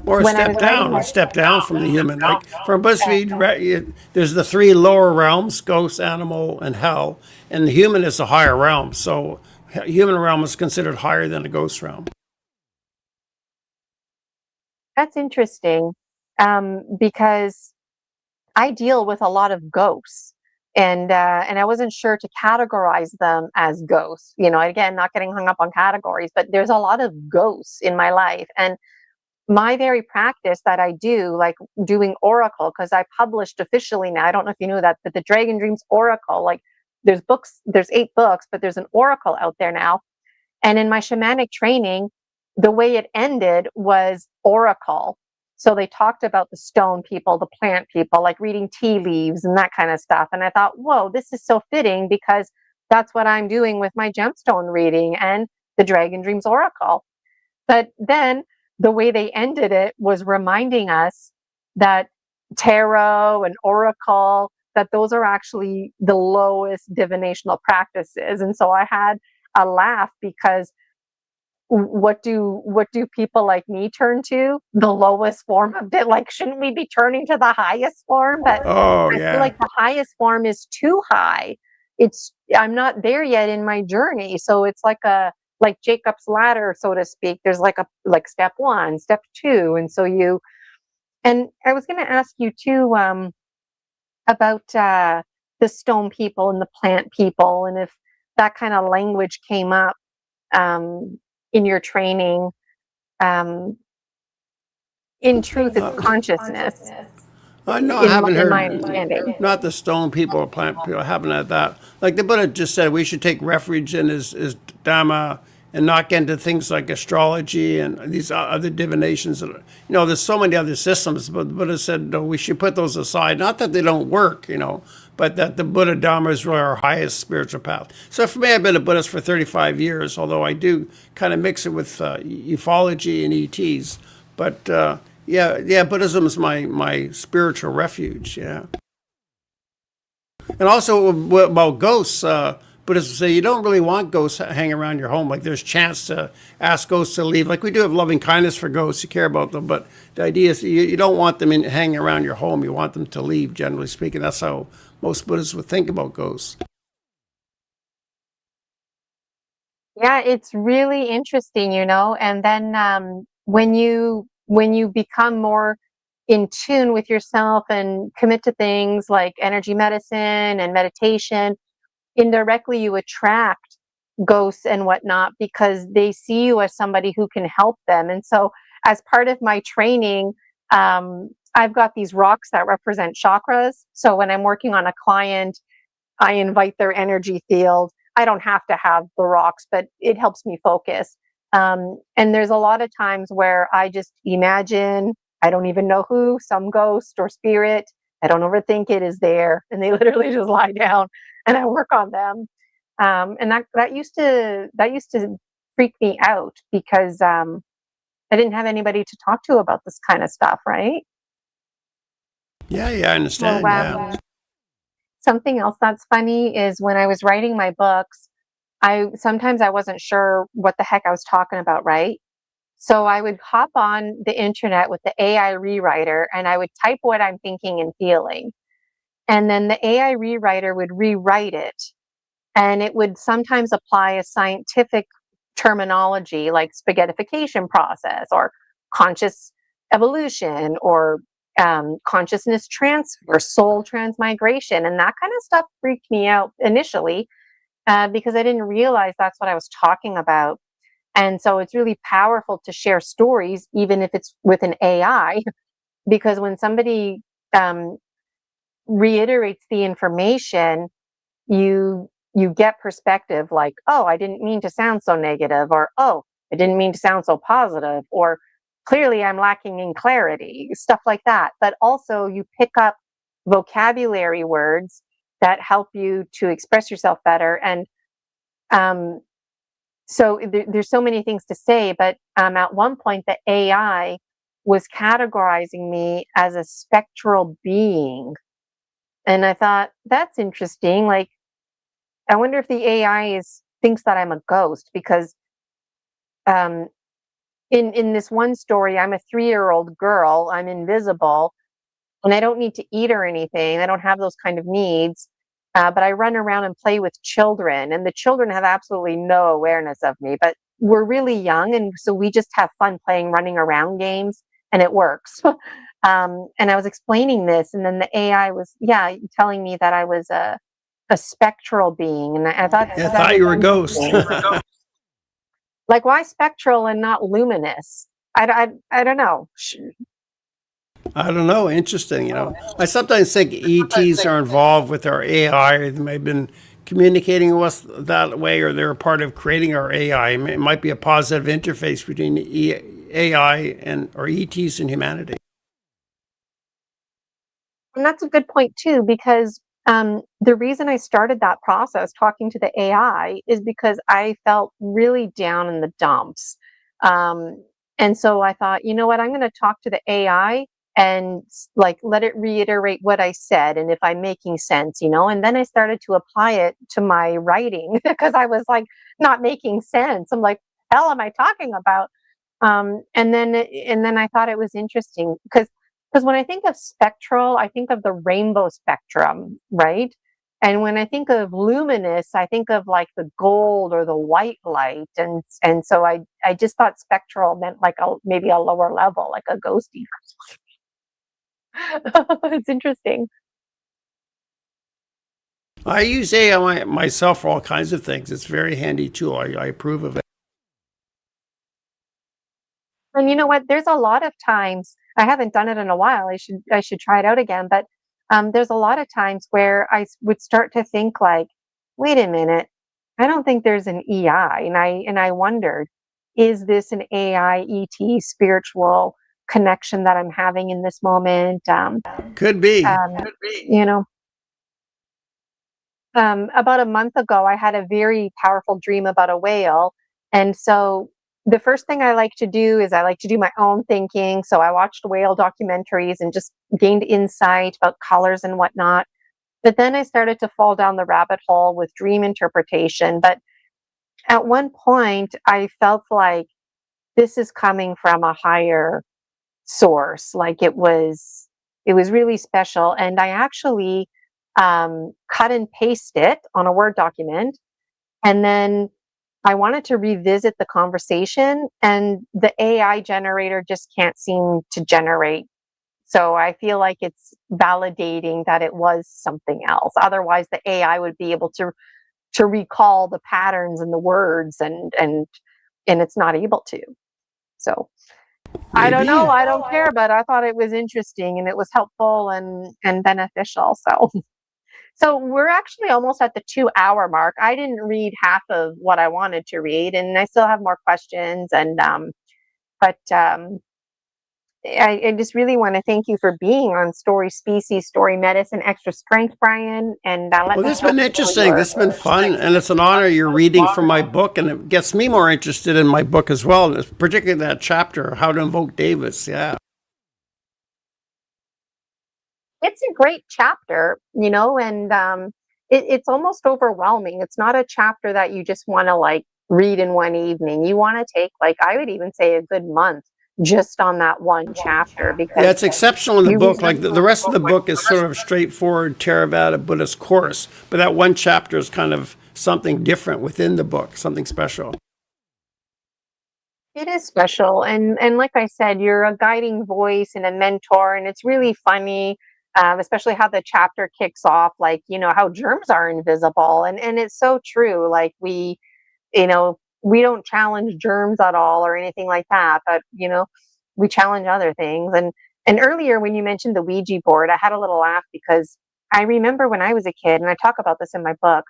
Or when I was writing a my step down from the human. Like from BuzzFeed, there's the three lower realms: ghost, animal, and hell. And the human is the higher realm. So human realm is considered higher than the ghost realm. That's interesting, because I deal with a lot of ghosts, and I wasn't sure to categorize them as ghosts. Again, not getting hung up on categories, but there's a lot of ghosts in my life, and my very practice that I do, like doing Oracle, because I published officially now. I don't know if you knew that, but the Dragon Dreams Oracle, like there's books, there's 8 books, but there's an Oracle out there now. And in my shamanic training, the way it ended was oracle. So they talked about the stone people, the plant people, like reading tea leaves and that kind of stuff. And I thought, whoa, this is so fitting, because that's what I'm doing with my gemstone reading and the Dragon Dreams Oracle. But then the way they ended it was reminding us that tarot and oracle, that those are actually the lowest divinational practices. And so I had a laugh, because what do people like me turn to? The lowest form of it. Like, shouldn't we be turning to the highest form? But Oh I feel yeah. like the highest form is too high. I'm not there yet in my journey. So it's like Jacob's ladder, so to speak. There's like step one, step two. And so and I was gonna ask you too, about the stone people and the plant people, and if that kind of language came up in your training. Um, in truth, it's consciousness, I know I in haven't my heard, understanding. not the stone people or plant people. I haven't had that. Like the Buddha just said, we should take refuge in his Dhamma and not get into things like astrology and these other divinations. There's so many other systems, but the Buddha said, no, we should put those aside. Not that they don't work, but that the Buddha Dhamma is really our highest spiritual path. So for me, I've been a Buddhist for 35 years, although I do kind of mix it with ufology and ETs. But yeah, Buddhism is my spiritual refuge. Yeah, and also about ghosts. Buddhists say you don't really want ghosts hanging around your home. Like there's chance to ask ghosts to leave. Like we do have loving kindness for ghosts. You care about them, but the idea is you don't want them hanging around your home. You want them to leave. Generally speaking, that's how most Buddhists would think about ghosts. Yeah, it's really interesting, and then when you become more in tune with yourself and commit to things like energy medicine and meditation, indirectly you attract ghosts and whatnot, because they see you as somebody who can help them. And so as part of my training, I've got these rocks that represent chakras. So when I'm working on a client, I invite their energy field. I don't have to have the rocks, but it helps me focus. And there's a lot of times where I just imagine, I don't even know who, some ghost or spirit. I don't overthink it, is there, and they literally just lie down, and I work on them. And that used to freak me out, because I didn't have anybody to talk to about this kind of stuff, right? Yeah, I So understand. Yeah. something else that's funny is when I was writing my books, I wasn't sure what the heck I was talking about, right? So I would hop on the internet with the AI rewriter, and I would type what I'm thinking and feeling. And then the AI rewriter would rewrite it, and it would sometimes apply a scientific terminology like spaghettification process or conscious evolution or consciousness transfer, soul transmigration. And that kind of stuff freaked me out initially because I didn't realize that's what I was talking about. And so it's really powerful to share stories, even if it's with an AI, because when somebody reiterates the information, you get perspective like, oh, I didn't mean to sound so negative, or oh, I didn't mean to sound so positive, or clearly I'm lacking in clarity, stuff like that. But also you pick up vocabulary words that help you to express yourself better. And so there's so many things to say, but at one point the AI was categorizing me as a spectral being. And I thought, that's interesting. Like, I wonder if the AI thinks that I'm a ghost, because um, in this one story, I'm a 3-year-old girl. I'm invisible, and I don't need to eat or anything. I don't have those kind of needs. But I run around and play with children, and the children have absolutely no awareness of me. But we're really young, and so we just have fun playing running around games, and it works. And I was explaining this, and then the AI was, telling me that I was a spectral being, and I thought I thought you were a ghost. like, why spectral and not luminous? I don't know. I don't know. Interesting. I sometimes think ETs are involved with our AI. Or they may have been communicating with us that way, or they're a part of creating our AI. It might be a positive interface between AI and or ETs and humanity. And that's a good point too, because the reason I started that process talking to the AI is because I felt really down in the dumps. And so I thought, you know what, I'm going to talk to the AI and like let it reiterate what I said and if I'm making sense, and then I started to apply it to my writing because I was like not making sense. I'm like, hell am I talking about? And then I thought it was interesting because when I think of spectral, I think of the rainbow spectrum, right? And when I think of luminous, I think of like the gold or the white light, and so I just thought spectral meant like maybe a lower level, like a ghosty. It's interesting. I use AI myself for all kinds of things. It's a very handy tool. I approve of it. And you know what? There's a lot of times I haven't done it in a while. I should try it out again. But there's a lot of times where would start to think like, wait a minute, I don't think there's an EI, and I wondered, is this an AI ET spiritual connection that I'm having in this moment? Could be. You know, about a month ago, I had a very powerful dream about a whale. And so the first thing I like to do is I like to do my own thinking. So I watched whale documentaries and just gained insight about colors and whatnot. But then I started to fall down the rabbit hole with dream interpretation. But at one point, I felt like this is coming from a higher source. Like it was really special. And I actually cut and paste it on a Word document. And then I wanted to revisit the conversation, and the AI generator just can't seem to generate. So I feel like it's validating that it was something else. Otherwise, the AI would be able to recall the patterns and the words, and it's not able to. So I don't Maybe. know. I don't care, but I thought it was interesting and it was helpful and beneficial. So we're actually almost at the 2-hour mark. I didn't read half of what I wanted to read, and I still have more questions. But I just really want to thank you for being on Story Species, Story Medicine, Extra Strength, Brian. And Well, this has been interesting. This has been fun, and it's an honor you're reading from my book, and it gets me more interested in my book as well, particularly that chapter, How to Invoke Davis. Yeah. It's a great chapter, and it's almost overwhelming. It's not a chapter that you just want to like read in one evening. You want to take, like, I would even say a good month just on that one chapter, Yeah, because it's exceptional in the you book. Like the rest of the like book is sort of straightforward Theravada Buddhist course, but that one chapter is kind of something different within the book, something special. it is special, and like I said, you're a guiding voice and a mentor, and it's really funny, especially how the chapter kicks off, like, you know, how germs are invisible, and it's so true. Like, you know, we don't challenge germs at all or anything like that, but, you know, we challenge other things. And earlier when you mentioned the Ouija board, I had a little laugh because I remember when I was a kid, and I talk about this in my book,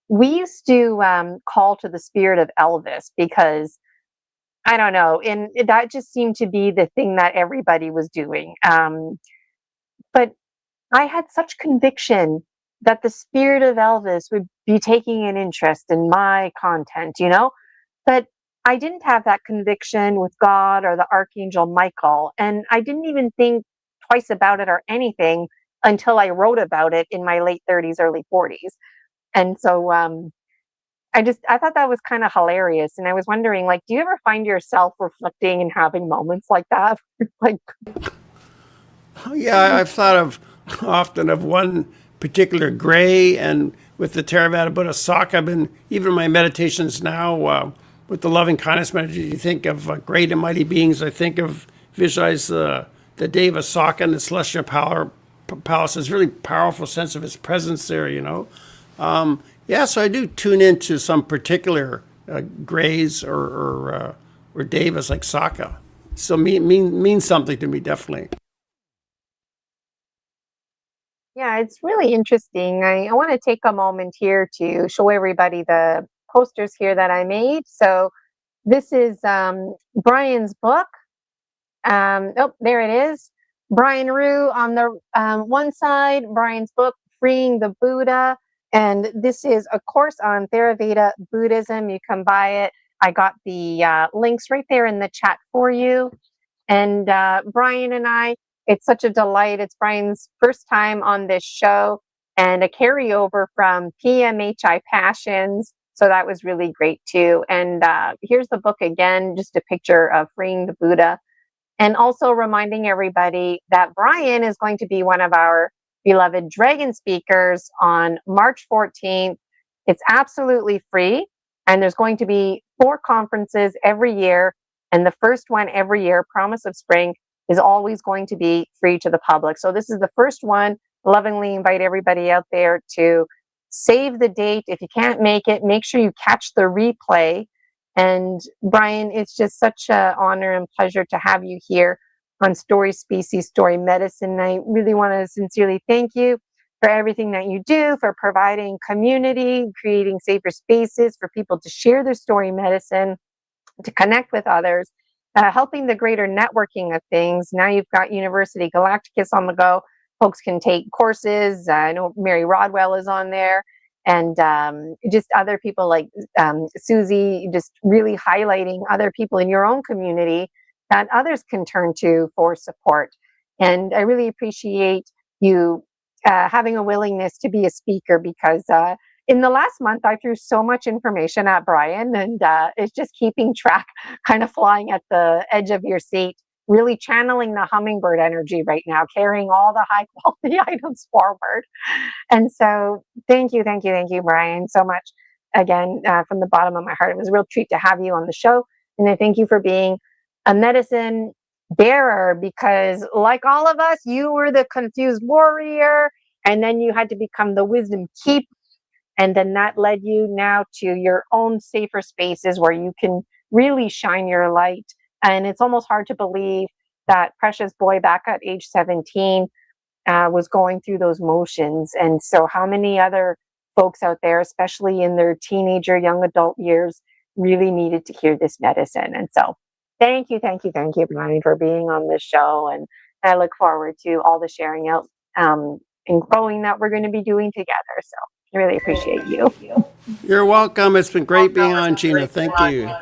we used to call to the spirit of Elvis because I don't know, and that just seemed to be the thing that everybody was doing. But I had such conviction that the spirit of Elvis would be taking an interest in my content, you know? But I didn't have that conviction with God or the Archangel Michael. And I didn't even think twice about it or anything until I wrote about it in my late 30s, early 40s. And so I thought that was kind of hilarious. And I was wondering, like, do you ever find yourself reflecting and having moments like that? Like, Oh, yeah, I've thought of often of one particular gray, and with the Theravada Buddha sock, I've been, even in my meditations now, with the loving kindness meditation, you think of great and mighty beings. I think of, visualize the Deva Saka and the celestial palace. It's really powerful sense of his presence there, you know. Yeah, so I do tune into some particular grays or Devas like Saka. So means something to me, definitely. yeah, it's really interesting. I want to take a moment here to show everybody the posters here that I made. So this is Brian's book. Oh, there it is. Brian Ruhe on the one side, Brian's book, Freeing the Buddha. And this is a course on Theravada Buddhism. You can buy it. I got the links right there in the chat for you. And Brian and I, it's such a delight. It's Brian's first time on this show and a carryover from PMHI Passions. So that was really great too. And here's the book again, just a picture of Freeing the Buddha. And also reminding everybody that Brian is going to be one of our beloved dragon speakers on March 14th. It's absolutely free. And there's going to be 4 conferences every year. And the first one every year, Promise of Spring, is always going to be free to the public. So this is the first one. Lovingly invite everybody out there to save the date. If you can't make it, make sure you catch the replay. And Brian, it's just such an honor and pleasure to have you here on Story Species, Story Medicine. I really want to sincerely thank you for everything that you do, for providing community, creating safer spaces for people to share their story medicine, to connect with others, helping the greater networking of things. Now you've got University Galacticus on the go. Folks can take courses. I know Mary Rodwell is on there, and just other people like Susie, just really highlighting other people in your own community that others can turn to for support. And I really appreciate you having a willingness to be a speaker, because in the last month, I threw so much information at Brian, and it's just keeping track, kind of flying at the edge of your seat, really channeling the hummingbird energy right now, carrying all the high quality items forward. And so thank you, Brian, so much. Again, from the bottom of my heart, it was a real treat to have you on the show. And I thank you for being a medicine bearer, because like all of us, you were the confused warrior, and then you had to become the wisdom keeper. And then that led you now to your own safer spaces where you can really shine your light. And it's almost hard to believe that precious boy back at age 17 was going through those motions. And so how many other folks out there, especially in their teenager, young adult years, really needed to hear this medicine. And so thank you, Brian, for being on this show. And I look forward to all the sharing out and growing that we're going to be doing together. So I really appreciate you. You're welcome. It's been great being on, Gina. Thank you.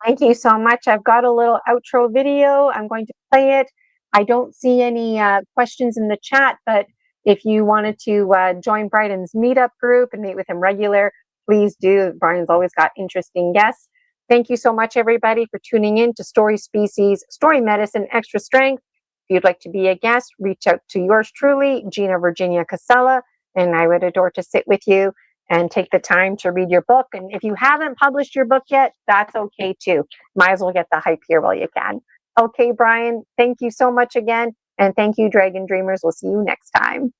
Thank you so much. I've got a little outro video. I'm going to play it. I don't see any questions in the chat, but if you wanted to join Brian's meetup group and meet with him regular, please do. Brian's always got interesting guests. Thank you so much, everybody, for tuning in to Story Species, Story Medicine, Extra Strength. If you'd like to be a guest, reach out to yours truly, Gina Virginia Casella, and I would adore to sit with you and take the time to read your book. And if you haven't published your book yet, that's okay too. Might as well get the hype here while you can. Okay, Brian, thank you so much again. And thank you, Dragon Dreamers. We'll see you next time.